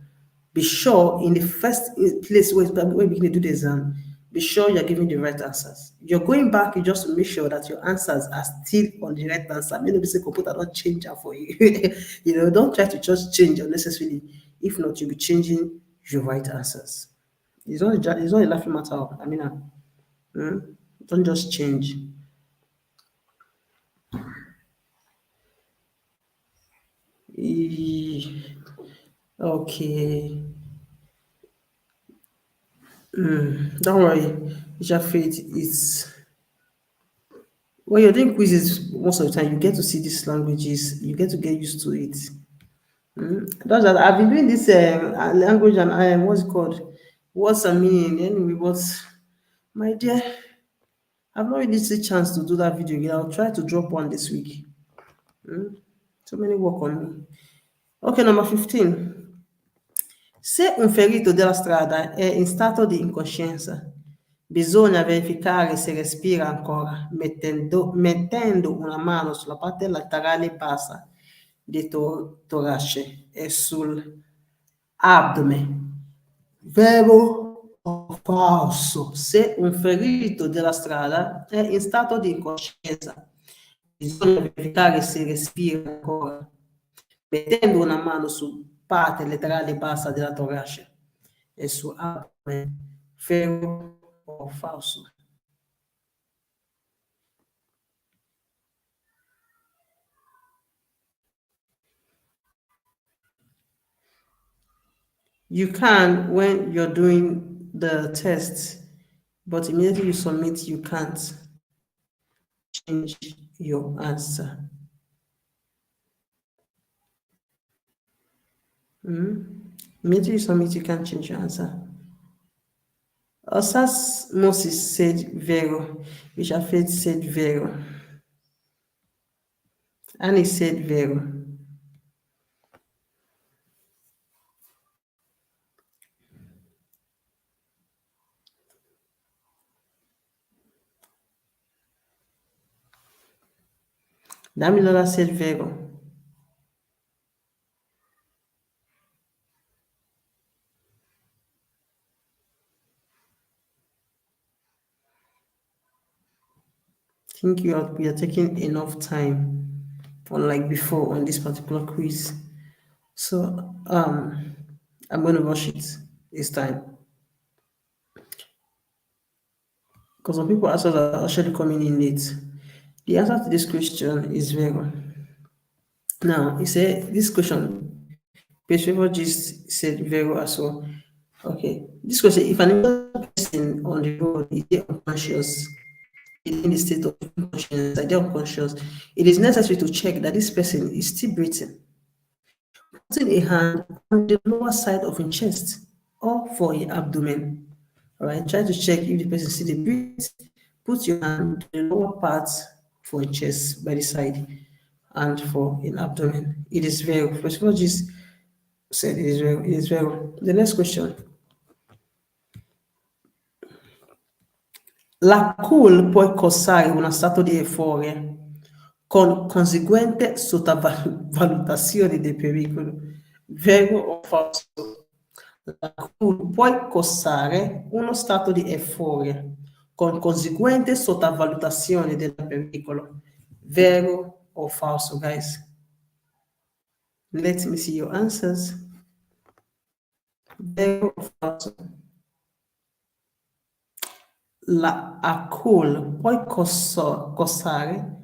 Be sure in the first place where you begin to do the exam, be sure you're giving the right answers. You're going back, you just to make sure that your answers are still on the right answer. Maybe say computer don't change that for you. Don't try to just change unnecessarily. If not, you'll be changing your right answers. It's not a laughing matter. I mean, don't just change. Okay. Don't worry. Jafet, it's when you're doing quizzes most of the time, you get to see these languages, you get to get used to it. That's that I've been doing this language and what's it called? What's a meaning? Anyway, but my dear, I've not really the chance to do that video again. I'll try to drop one this week. So many work on me. Okay, number 15. Se un ferito della strada è in stato di incoscienza, bisogna verificare se respira ancora, mettendo una mano sulla parte laterale bassa di torace e sull'abdome. Vero o falso? Se un ferito della strada è in stato di incoscienza, bisogna verificare se respira ancora, mettendo una mano su parte laterale bassa della torace e su abdomen, vero o falso? You can when you're doing the test, but immediately you submit, you can't change your answer. Immediately you submit, you can't change your answer. Osas said Vero, Bishafet said Vero, Annie said Vero. Damilola said Vero. I think we are taking enough time, unlike before on this particular quiz. So I'm going to rush it this time because some people answers are actually coming in late. The answer to this question is Vero. Now, he said this question, page paper just said Vero as well. Okay, this question: if an innocent person on the road is unconscious, in the state of unconsciousness, they unconscious, it is necessary to check that this person is still breathing. Putting a hand on the lower side of your chest or for your abdomen. All right, try to check if the person still dey breathe. Put your hand to the lower part for your chest by the side and for an abdomen. It is very. Physiologist said it is very. It is very. The next question. L'alcool può causare uno stato di euforia con conseguente sottovalutazione dei pericoli. Vero o falso? L'alcool può causare uno stato di euforia con conseguente sottovalutazione del pericolo. Vero o falso, guys? Let me see your answers. Vero o falso? L'alcol può causare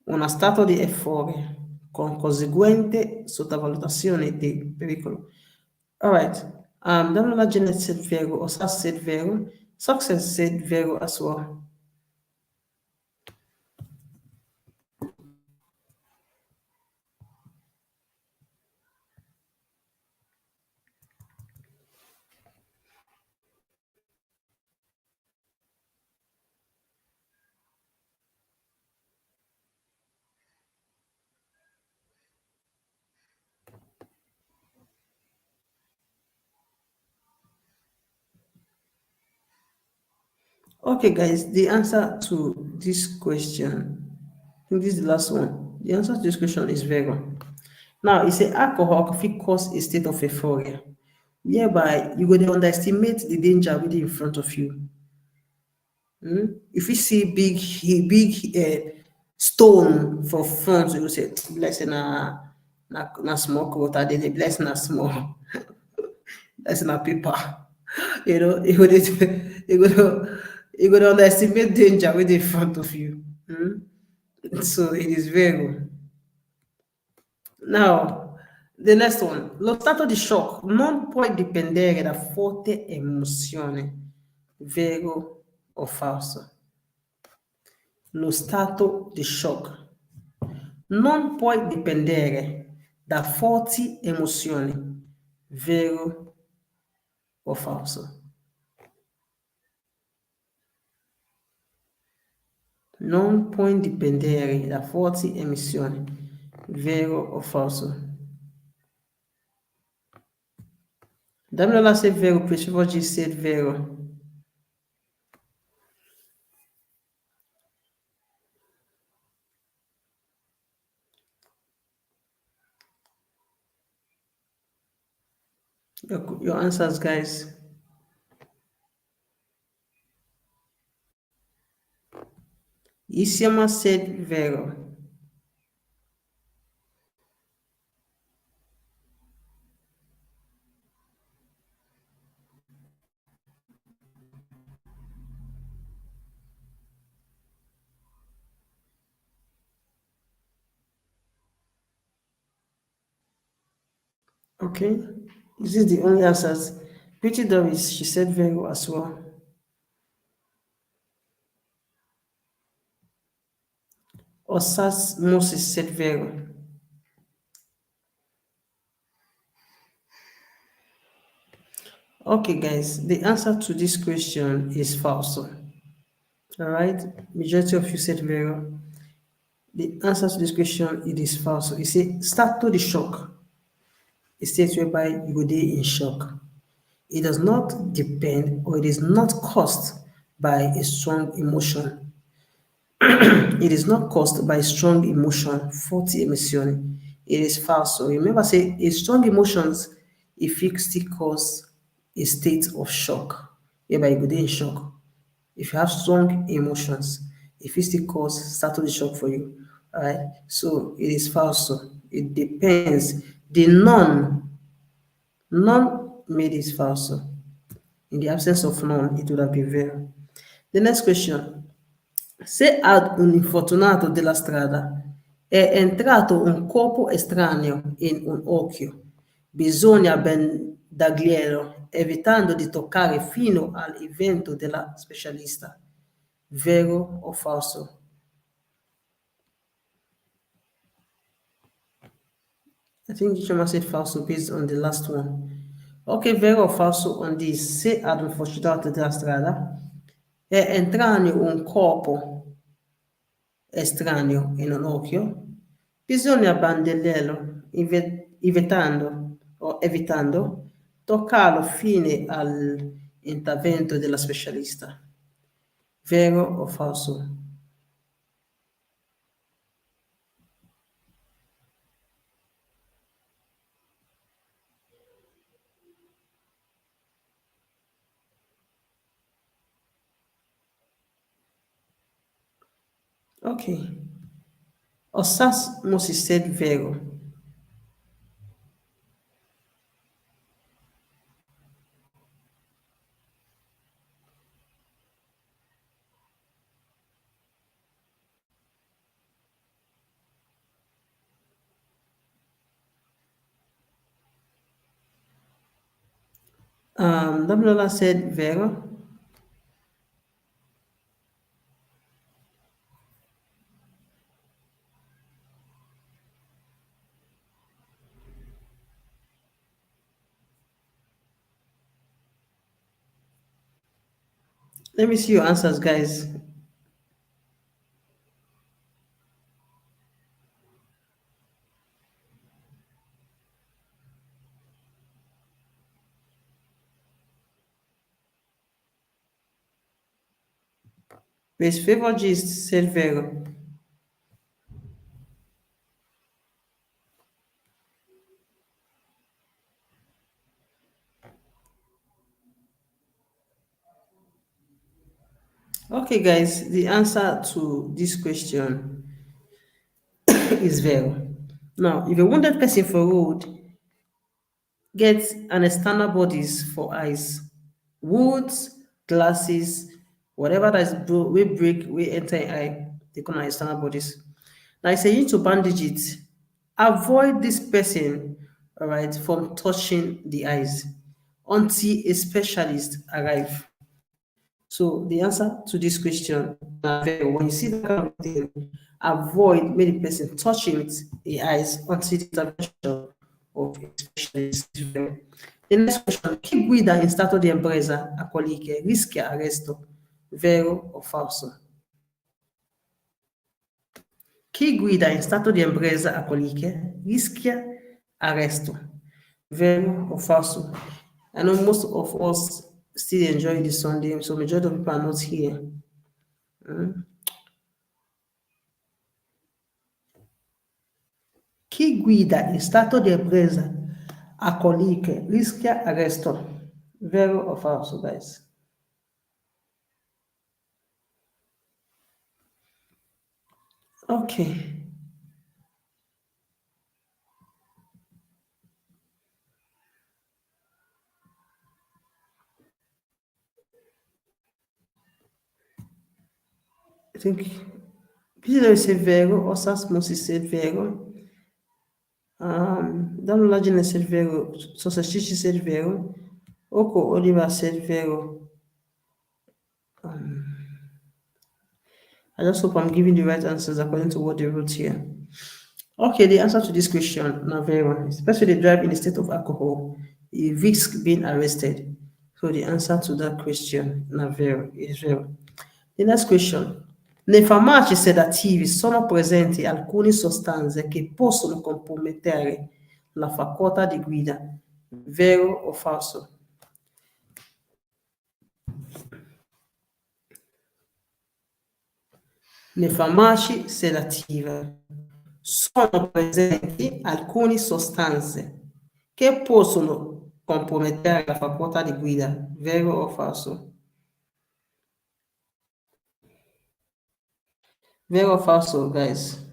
uno stato di euforia con conseguente sottovalutazione del pericolo. All right. Danola Janet said Vero, Osas said Vero, Success said Vero as well. Okay, guys, the answer to this question, I think this is the last one. The answer to this question is Vero. Now, it's a alcohol fit cause a state of euphoria, whereby you go dey underestimate the danger within in front of you. If you see big stone for front, you go say, blessing na small quota, then blessing na small, blessing na paper. You know, you go to underestimate danger within in front of you. So it is very good. Now, the next one. Lo stato di shock non può dipendere da forte emozione. Vero o falso? Lo stato di shock non può dipendere da forti emozioni. Vero o falso? Non può dipendere da forti emozioni. Vero o falso? Dammelo se è vero, perché oggi se è vero. Your answers, guys. Isiama said vero. Okay. Is this the only answers? Pretty Doris, she said vero as well. Osas Moses said vero. Okay, guys, the answer to this question is false. All right, majority of you said vero. The answer to this question it is false. You say start to the shock. A state whereby you go dey in shock. It does not depend or it is not caused by a strong emotion. It is not caused by strong emotion, forti emozioni. It is false. So remember, say a strong emotions, it fit still cause a state of shock. Whereby you go dey in shock. If you have strong emotions, it fit still cause start the shock for you. Alright. So it is false. So it depends. The none made it false. So in the absence of none, it would have been vero. The next question. Se ad un infortunato della strada è entrato un corpo estraneo in un occhio, bisogna ben darglielo, evitando di toccare fino all'evento della specialista. Vero o falso? I think Choma said falso based on the last one. Ok, vero o falso on this? Se ad un fortunato della strada è entrato un corpo estraneo in un occhio, bisogna bandellarlo evitando toccarlo fino all'intervento della specialista. Vero o falso? Ok. Osas Moses said vero. Damilola said vero. Let me see your answers, guys. Base favor gist said vero. Okay, guys, the answer to this question is vero. Now, if a wounded person for road gets an external bodies for eyes, woods, glasses, whatever that is we break, we enter eye, they call an external bodies. Now, I say you need to bandage it. Avoid this person, all right, from touching the eyes until a specialist arrive. So the answer to this question, when you see that kind of thing, avoid many person touching it, the eyes until the intervention of a specialist. The next question, chi guida in stato di empresa alcoliche rischia arresto? Vero o falso? Chi guida in stato di empresa alcoliche rischia arresto? Vero or falso? I know most of us still enjoy the Sunday, so majority of people are not here. Chi guida in stato di empresa alcoliche rischia arresto? Vero or falso, guys? Okay. I think Peter said vero, Osas Moses said vero. Dammi Gine said vero, Sosashishi said vero, Oko Oliver said vero. I just hope I'm giving the right answers according to what they wrote here. Okay, the answer to this question, now very well. Especially they drive in a state of alcohol, you risk being arrested. So the answer to that question, now very, is very. The next question. Nei farmaci sedativi sono presenti alcune sostanze che possono compromettere la facoltà di guida, vero o falso? Nei farmaci sedativi sono presenti alcune sostanze che possono compromettere la facoltà di guida, vero o falso? Vero o falso, guys?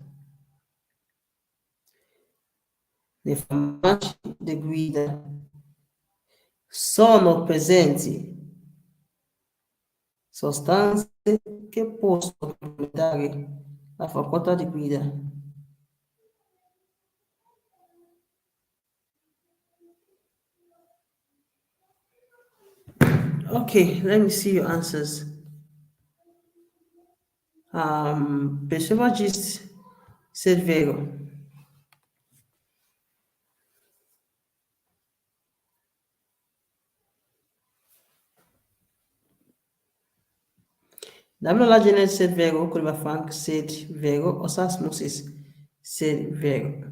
Nei farmaci di guida sono presenti sostanze che possono compromettere la facoltà di guida. Okay, let me see your answers. Perceivagist said vero. Damnola Janet said vero, Kulva Frank said vero, Osas Moses said vero.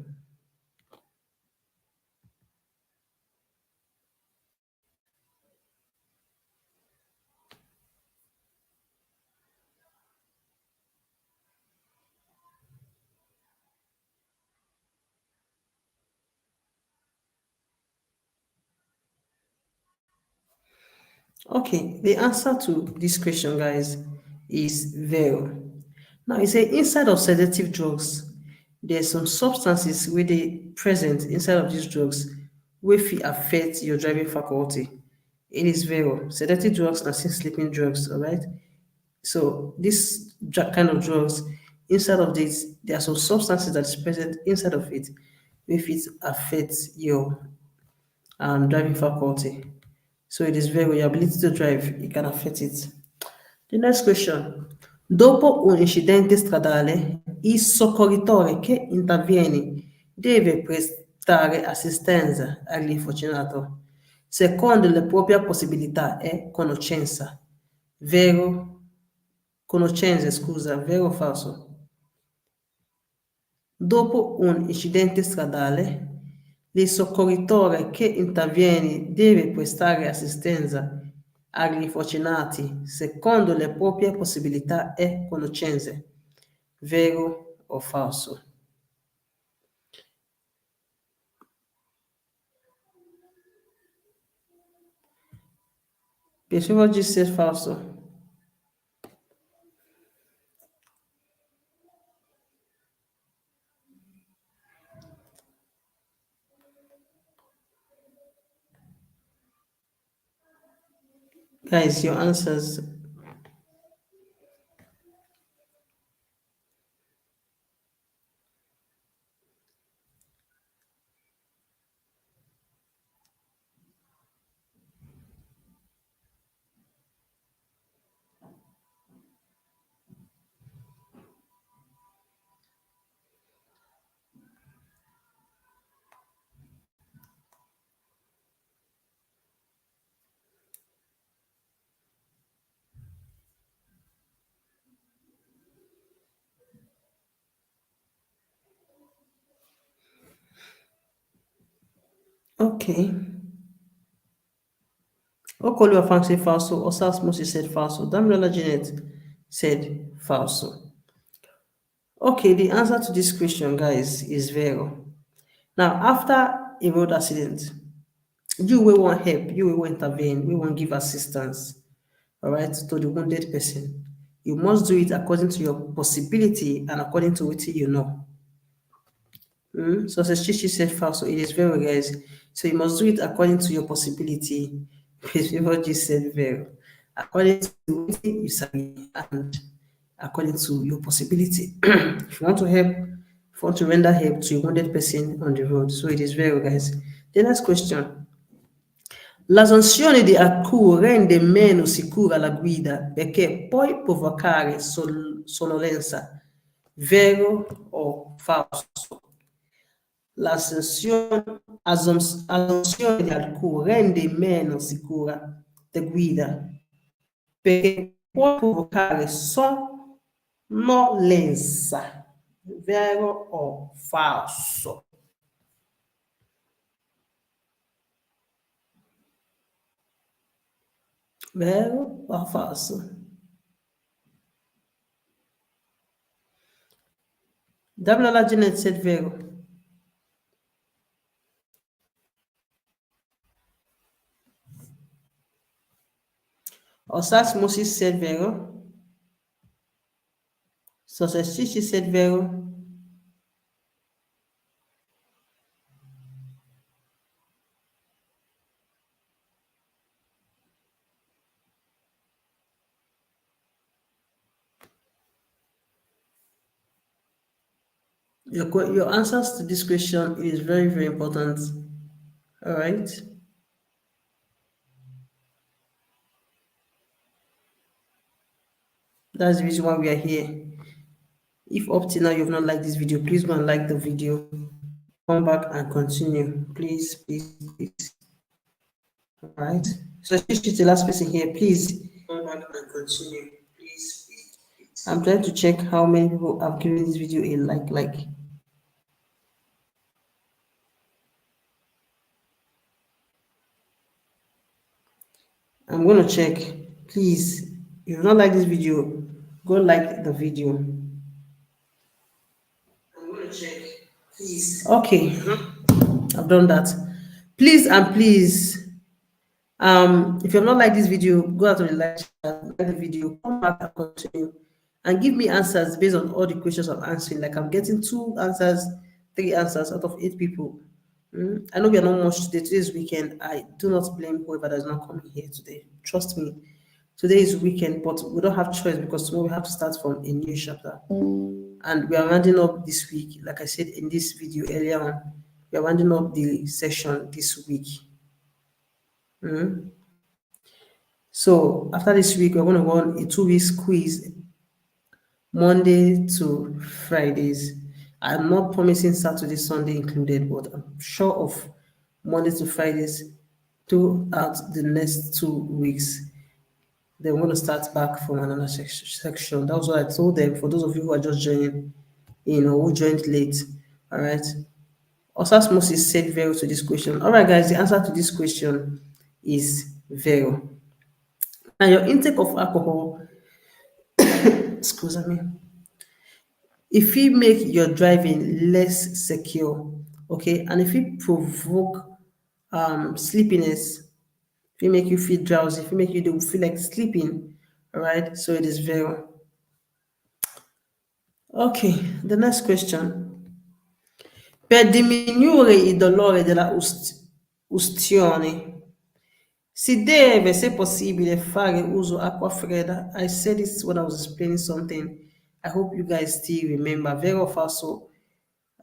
Okay, the answer to this question, guys, is vero. Now, it says inside of sedative drugs, there's some substances where they present inside of these drugs which will affect your driving faculty. It is vero. Sedative drugs are still sleeping drugs, all right? So this kind of drugs, inside of this, there are some substances that is present inside of it which it affects your driving faculty. So it is vero. Your ability to drive, it can affect it. The next question. Dopo un incidente stradale, il soccorritore che interviene deve prestare assistenza all'infortunato secondo le proprie possibilità e conoscenza. Vero? Conoscenza, scusa, vero o falso? Dopo un incidente stradale, il soccorritore che interviene deve prestare assistenza agli infortunati secondo le proprie possibilità e conoscenze. Vero o falso? Piaceva oggi se falso. Guys, your answers. Ok. Okoliwa Frank said falso. Osas Moses said falso. Damilola Janet said falso. Okay, the answer to this question, guys, is vero. Now, after a road accident, you will want help, you will intervene, we want give assistance, all right, to the wounded person. You must do it according to your possibility and according to what you know. So as Chichi said first, so it is very, guys. So you must do it according to your possibility. What you said very. According to what you say and according to your possibility. If you want to help for to render help to a wounded person on the road. So it is vero, guys. The next question. La sanzione di alcol rende meno sicura la guida perché può provocare sonnolenza. Vero o falso? La assunzione di alcol rende meno sicura la guida perché può provocare sonnolenza. Vero o falso? Vero o falso? Dabla Janet said vero. Osas Moses said vero. Sosestici said vero. Your answers to this question is very, very important. All right. That's the reason why we are here. If up till now you've not liked this video, please go and like the video. Come back and continue. Please, please, please. All right. So she's the last person here. Please come back and continue. Please, please, please. I'm trying to check how many people have given this video a like. I'm gonna check. Please, if you don't like this video, go like the video. I'm gonna check. Please. Okay, I've done that. Please and please, if you've not liked this video, go out to the like the video, come back and continue, and give me answers based on all the questions I'm answering. Like I'm getting 2 answers, 3 answers out of 8 people. I know we are not much today. Today is weekend. I do not blame whoever that is not coming here today. Trust me, today is weekend, but we don't have choice because tomorrow we have to start from a new chapter. And we are rounding up this week. Like I said in this video earlier on, we are rounding up the session this week. So after this week, we're going to run a 2-week quiz, Monday to Fridays. I'm not promising Saturday, Sunday included, but I'm sure of Monday to Fridays throughout the next 2 weeks. Then we're going to start back from another section. That was what I told them. For those of you who are just joining, who joined late. All right. Osas Moses said vero to this question. All right, guys, the answer to this question is vero. And your intake of alcohol, excuse me, if it make your driving less secure, okay, and if it provoke sleepiness, if it make you feel drowsy, if it make you feel like sleeping, all right, so it is vero. Okay, the next question. Per diminuire il dolore della ustione, si deve, se possibile, fare uso acqua fredda. I said this when I was explaining something. I hope you guys still remember. Vero o falso?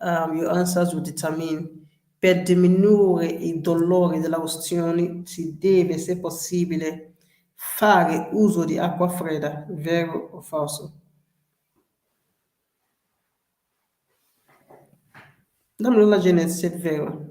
Your answers will determine. Per diminuire il dolore della ustione, si deve, se possibile, fare uso di acqua fredda. Vero o falso? Dammi Janet se è vero.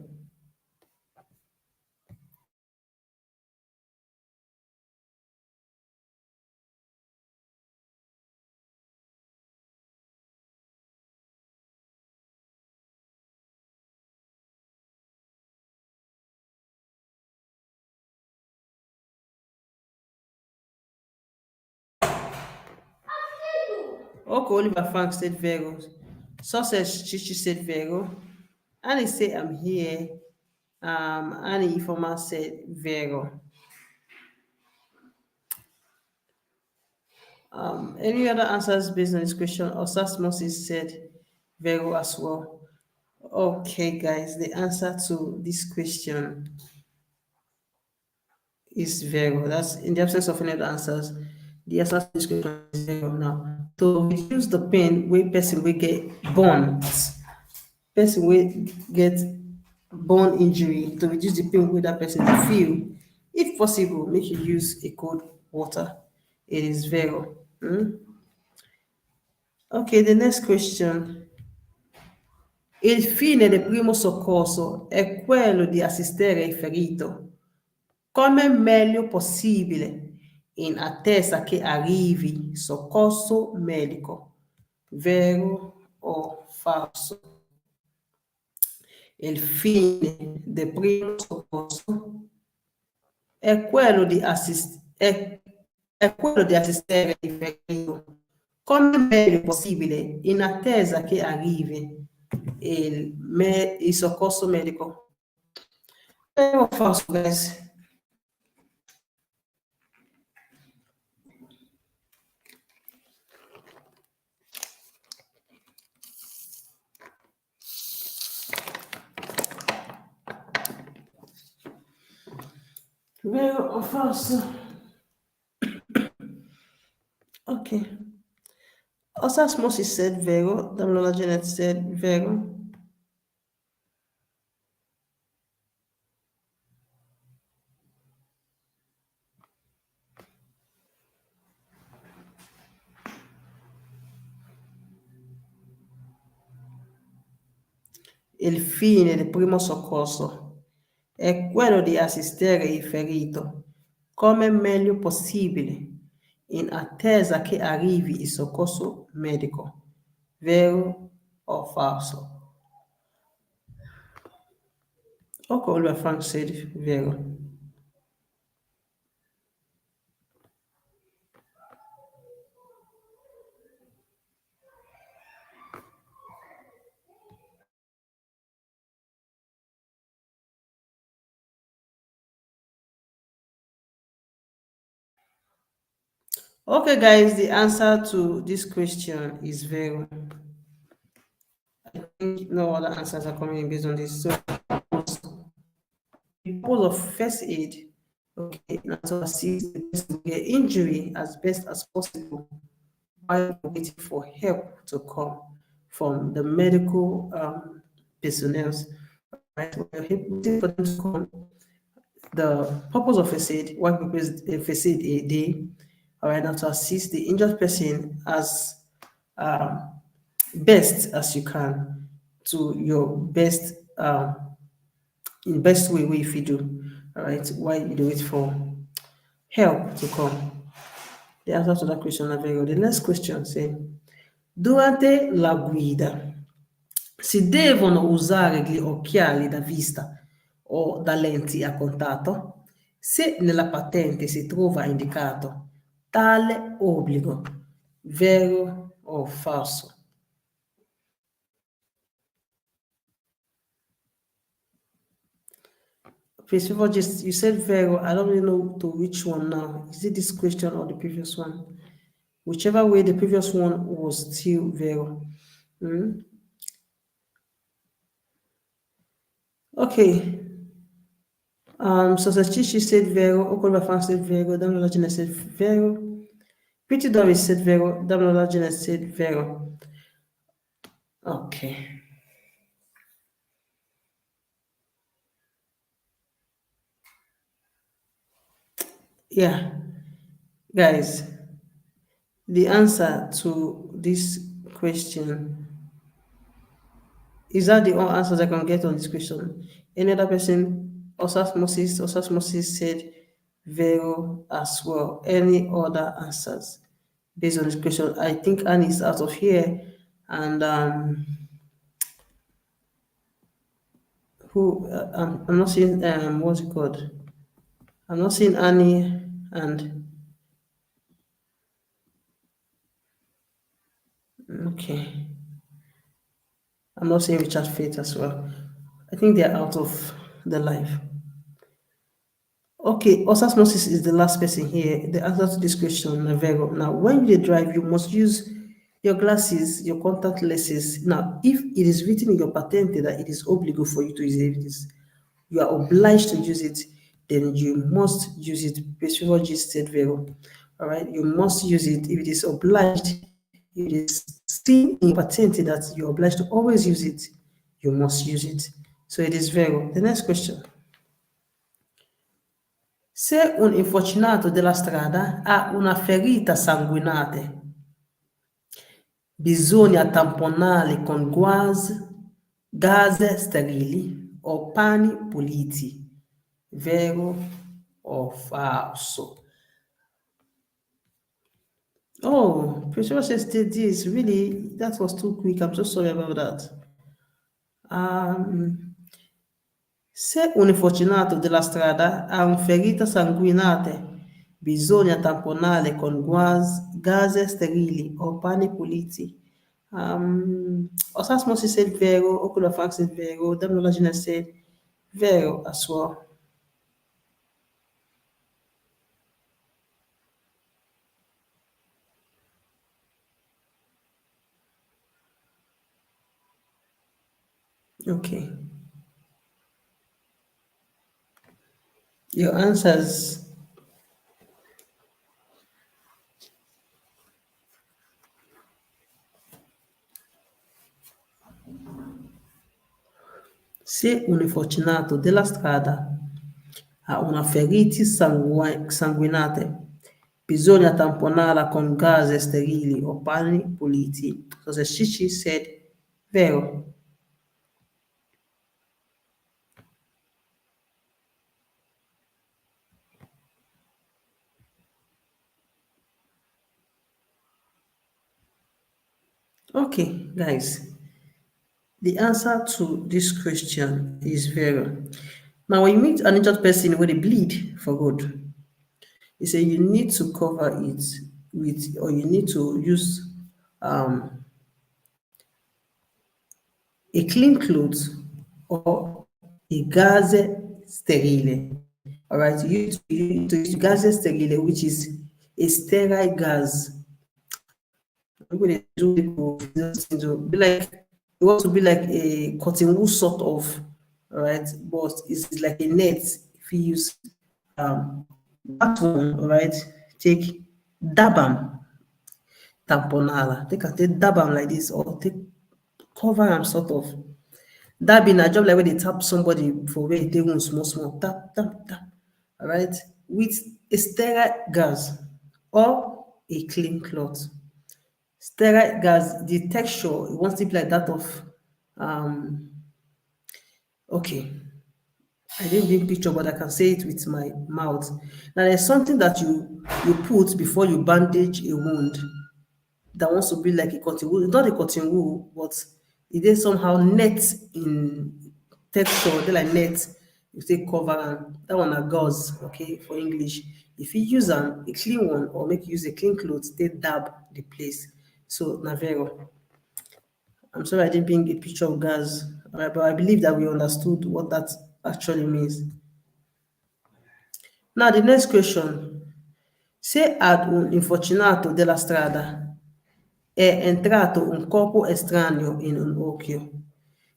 Okay, Oliver Frank said vero. Sausage Chichi said vero. Annie said I'm here. Annie Ifoma said vero. Any other answers based on this question? Osas Moses said vero as well. Okay, guys, the answer to this question is vero. That's in the absence of any other answers. The answer to this question is vero now. To reduce the pain, we person will get burns. person will get bone injury to reduce the pain wey that person dey feel. If possible, make you use a cold water. It is vero. Okay, the next question. Il fine del primo soccorso è quello di assistere il ferito come meglio possibile in attesa che arrivi soccorso medico. Vero o falso? Il fine del primo soccorso è quello di assistere il ferito come meglio possibile in attesa che arrivi il soccorso medico. Vero o falso, guys? Vero o falso? Okay. Osmosis said vero. Damilola Janet said vero. Il fine del primo soccorso è quello di assistere il ferito come meglio possibile in attesa che arrivi il soccorso medico. Vero o falso? Okay, Oliver Frank said vero. Okay, guys, the answer to this question is vero. I think no other answers are coming in based on this. So, the purpose of first aid, okay, now to assist the person to get injury as best as possible while waiting for help to come from the medical personnel. Right, we're waiting for them to come. The purpose of first aid, what first aid a day, all right, now to assist the injured person as best as you can to your best in best way if you do, all right, while you do it for help to come. The answer to that question are very good. The next question say, durante la guida si devono usare gli occhiali da vista o da lenti a contatto? Se nella patente si trova indicato tale obbligo, vero o falso? Please, people, just you said vero. I don't really know to which one now. Is it this question or the previous one? Whichever way, the previous one was still vero. Okay. So Chichi said vero. Okolbafan said vero. Damilola Janet said vero. Pretty Doris said vero. Damilola Janet said vero. Okay. Yeah, guys, the answer to this question is that the only answers I can get on this question. Any other person, Osasmosis said vero as well. Any other answers based on this question? I think Annie is out of here, and I'm not seeing what's it called? I'm not seeing Annie and okay. I'm not seeing Richard Faith as well. I think they're out of the life. Okay, osmosis is the last person here. The answer to this question, Navero. Now, when you drive, you must use your glasses, your contact lenses. Now, if it is written in your patent that it is obligatory for you to use this, you are obliged to use it, then you must use it. Before just said Vero. All right, you must use it. If it is obliged, it is still in patent that you're obliged to always use it. you must use it. So it is vero. The next question. Se un infortunato della strada ha una ferita sanguinante, bisogna tamponarli con gas sterili o pani puliti. Vero o falso? Oh, Priscilla says did this. Really, that was too quick. I'm so sorry about that. Um, Se un infortunato della strada ha un ferita sanguinante, bisogna tamponare con gas sterili o panni puliti. Osasmosi said vero, Okulafax said vero, Damnolagina said vero as well. Okay. Your answers. Se un infortunato della strada ha una ferita sanguinante, bisogna tamponarla con gas sterili o panni puliti. So the Shishi said, vero. Okay, guys, the answer to this question is vero. Now, when you meet an injured person with a bleed for good, you say you need to cover it with, or you need to use um, a clean clothes or a gaze sterile. All right, you need to use gaze sterile, which is a sterile gas. People they do people to be like it wants to be like a cotton wool sort of, all right, but it's like a net. If you use that one, all right, take dabam tamponala. Take dabam like this, or take cover am sort of. That being a job like when they tap somebody for where they want small, tap, tap, tap. All right, with a sterile gas or a clean cloth. Sterile gas, the texture, it wants to be like that of, um, okay, I didn't bring picture, but I can say it with my mouth. Now, there's something that you put before you bandage a wound that wants to be like a cotton wool. It's not a cotton wool, but it is somehow net in texture. They like net. You say cover and that one a gauze, okay, for English. If you use a clean one or make you use a clean cloth, they dab the place. So Navero. I'm sorry I didn't bring a picture of gas, but I believe that we understood what that actually means. Now the next question. Se ad un infortunato della strada è entrato un corpo estraneo in un occhio,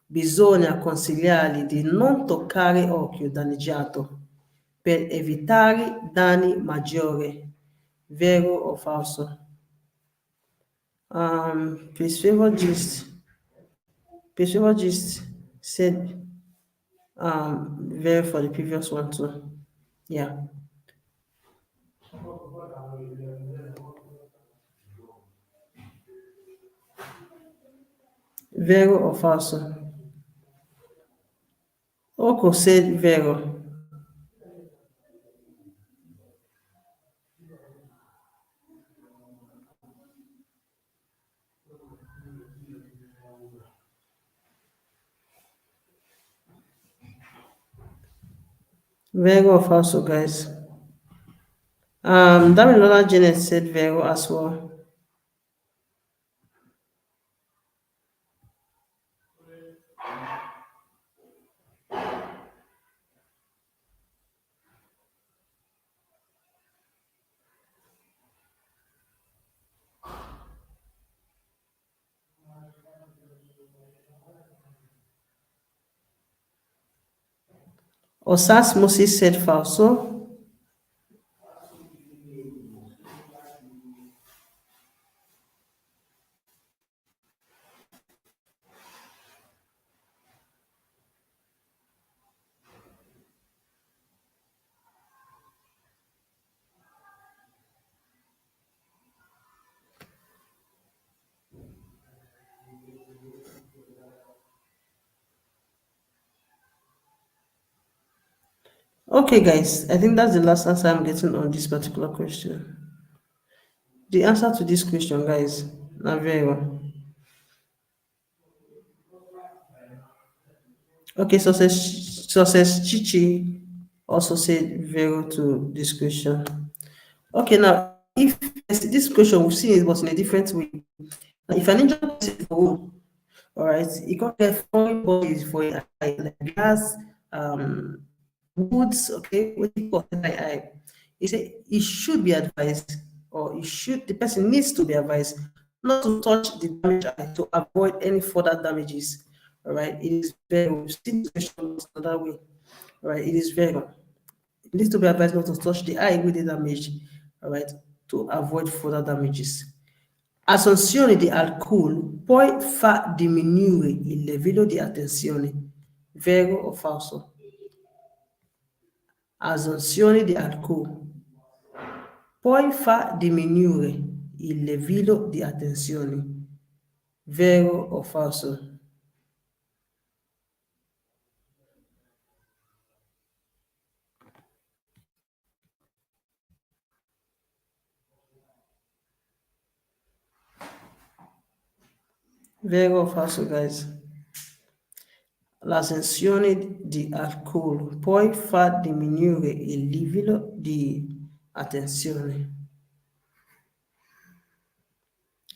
bisogna consigliargli di non toccare occhio danneggiato per evitare danni maggiori. Vero o falso? Please favor gist said vero for the previous one too. Yeah. Vero o falso? Oko said vero. Vero or falso, guys? Damilola Janet said vero as well. Osas Moses said falso. Okay, guys, I think that's the last answer I'm getting on this particular question. The answer to this question, guys, not very well. Okay, success Chichi also said very to this question. Okay, now if this question we've seen it but in a different way. Now, if an injured person fall, all right, he can't get foreign bodies for an eye, like glass, um, woods, okay, what you call eye. He said he should be advised, or he should, the person needs to be advised not to touch the damaged eye to avoid any further damages. All right, it is very, we've seen this question another way. All right, it is very, it needs to be advised not to touch the eye with the damage, all right, to avoid further damages. Assunzione di alcol poi fa diminuire il livello di attenzione. Vero o falso? Assunzione di alcol poi fa diminuire il livello di attenzione. Vero o falso? Vero o falso, guys? L'assunzione di alcol poi fa diminuire il livello di attenzione.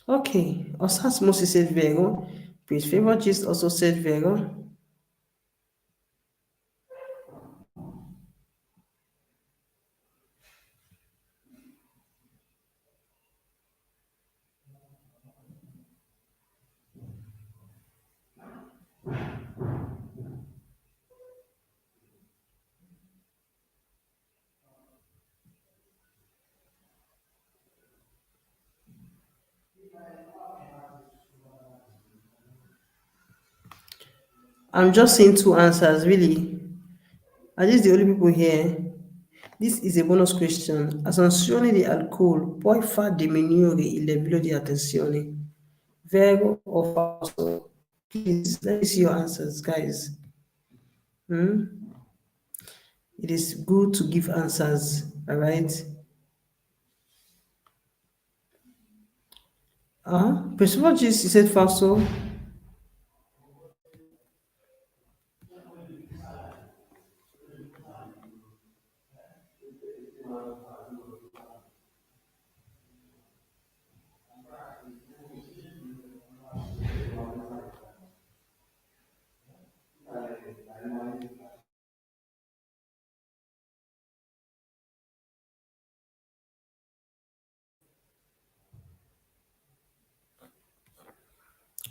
Okay, Osasmosi said Vero. Page Favor Gist also said Vero. I'm just seeing two answers, really. Are these the only people here? This is a bonus question. Assunzione di alcol poi fa diminuire il livello di attenzione. Vero o falso? Please, let me see your answers, guys. It is good to give answers, all right? Persuages, you said falso.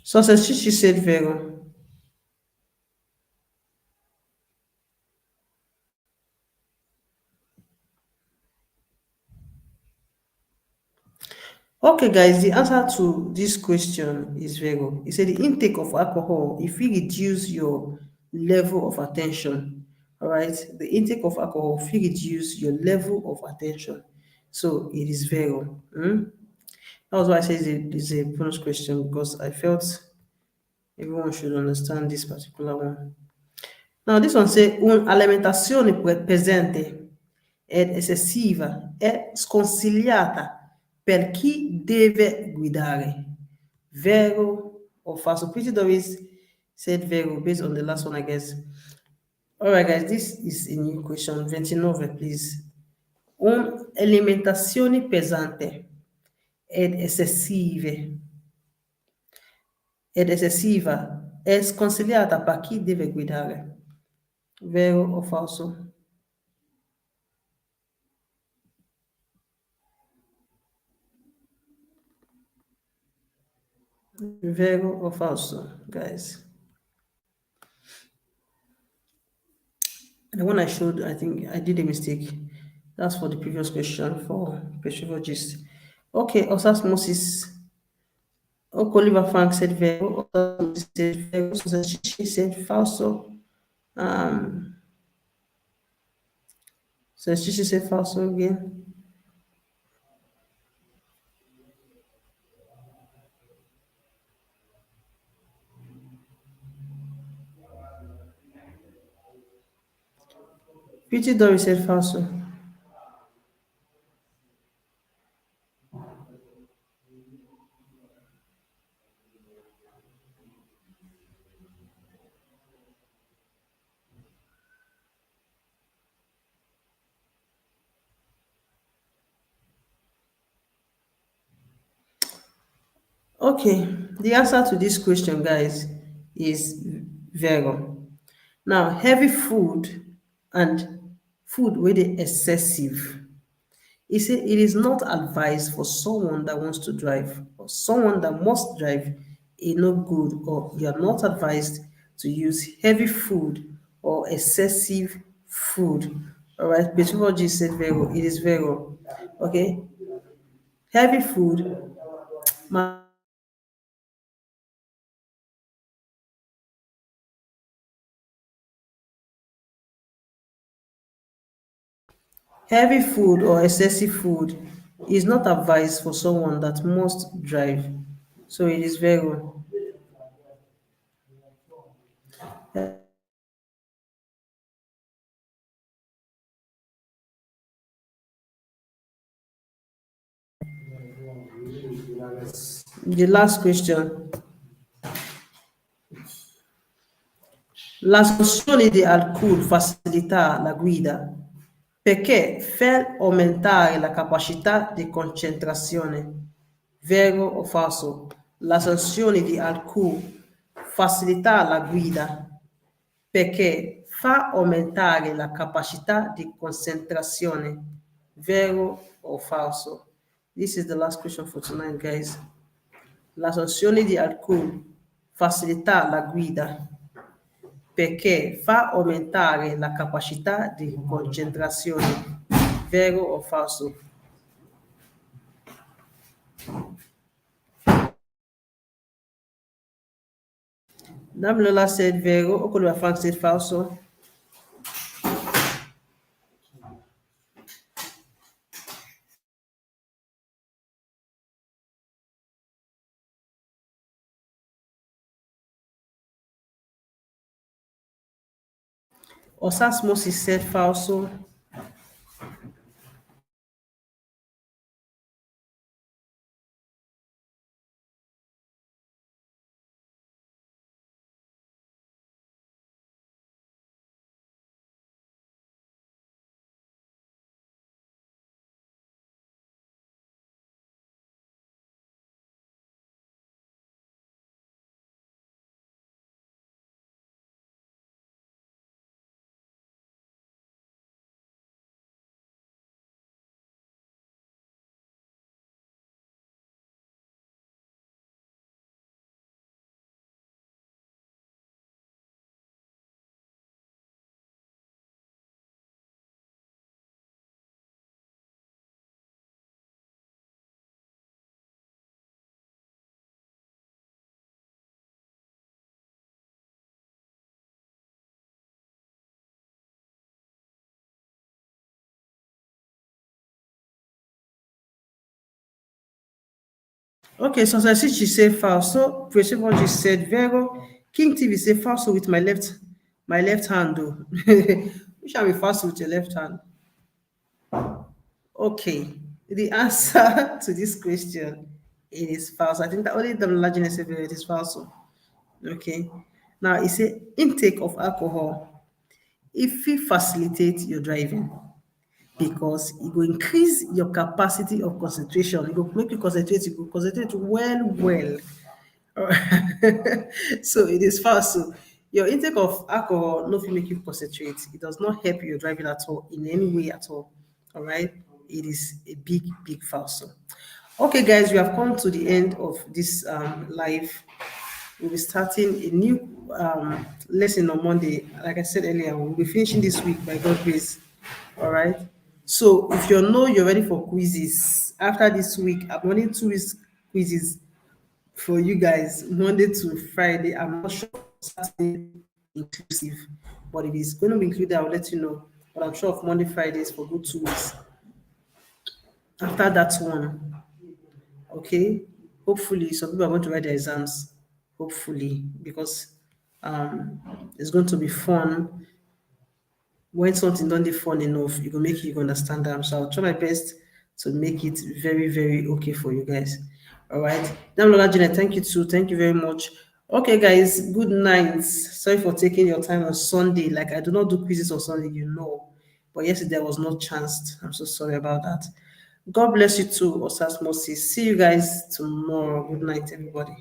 Success Chichi said Vero. Okay, guys, the answer to this question is very good. He said the intake of alcohol, if you reduce your level of attention, all right, the intake of alcohol, if you reduce your level of attention, so it is very good. That was why I said it's a bonus question because I felt everyone should understand this particular one. Now, this one says un'alimentazione presente ed eccessiva è sconsigliata per chi deve guidare. Vero or falso? Pretty Doris said vero based on the last one, I guess. All right, guys, this is a new question. 29, please. Un'alimentazione pesante ed eccessiva è sconsigliata per chi deve guidare. Vero o falso? Vero or falso, guys? The one I showed, I think I did a mistake. That's for the previous question for petrologist. Okay, osmosis. Oliver Frank said vero. Osmosis said vero. She said falso. Um, so she said falso again. Pretty Dory said false. Okay, the answer to this question, guys, is Vero. Now, heavy food and food with the excessive. He said it is not advised for someone that wants to drive or someone that must drive a no good, or you are not advised to use heavy food or excessive food. All right, before G said Vero, it is Vero. Okay, heavy food. Heavy food or excessive food is not advised for someone that must drive. So it is very well. The last question. La soluzione di alcol facilita la guida perché fa aumentare la capacità di concentrazione. Vero o falso? La sanzione di alcol facilita la guida perché fa aumentare la capacità di concentrazione. Vero o falso? This is the last question for tonight, guys. La sanzione di alcol facilita la guida perché fa aumentare la capacità di concentrazione. Vero o falso? Damilola said vero, Okoluwa Frank said falso. Osas Moses said falso. Okay, so I see she said falso. Percival just said vero. King TV said falso with my left hand though. You shall be falso with your left hand. Okay, the answer to this question it is false. I think that only the large said it is false. Okay, now it's a intake of alcohol. If it facilitates your driving, because it will increase your capacity of concentration. It will make you concentrate. You will concentrate well. Alright. So it is fast. So your intake of alcohol not fit make you concentrate. It does not help your driving at all in any way at all. All right. It is a big fast. So, okay, guys, we have come to the end of this live. We'll be starting a new lesson on Monday. Like I said earlier, we'll be finishing this week by God's grace. All right. So if you know you're ready for quizzes after this week, I'm running 2 weeks quizzes for you guys, Monday to Friday. I'm not sure Saturday inclusive, but if it's going to be included, I'll let you know. But I'm sure of Monday, Fridays for good 2 weeks. After that one, okay. Hopefully, some people are going to write their exams. Hopefully, because it's going to be fun. when something don't dey fun enough, you go make you understand them. So I'll try my best to make it very, very okay for you guys. All right. Now, Lola Janet, thank you too. Thank you very much. Okay, guys, good night. Sorry for taking your time on Sunday. Like, I do not do quizzes on Sunday, you know. But yesterday I was not chanced. I'm so sorry about that. God bless you too, Osas Moses. See you guys tomorrow. Good night, everybody.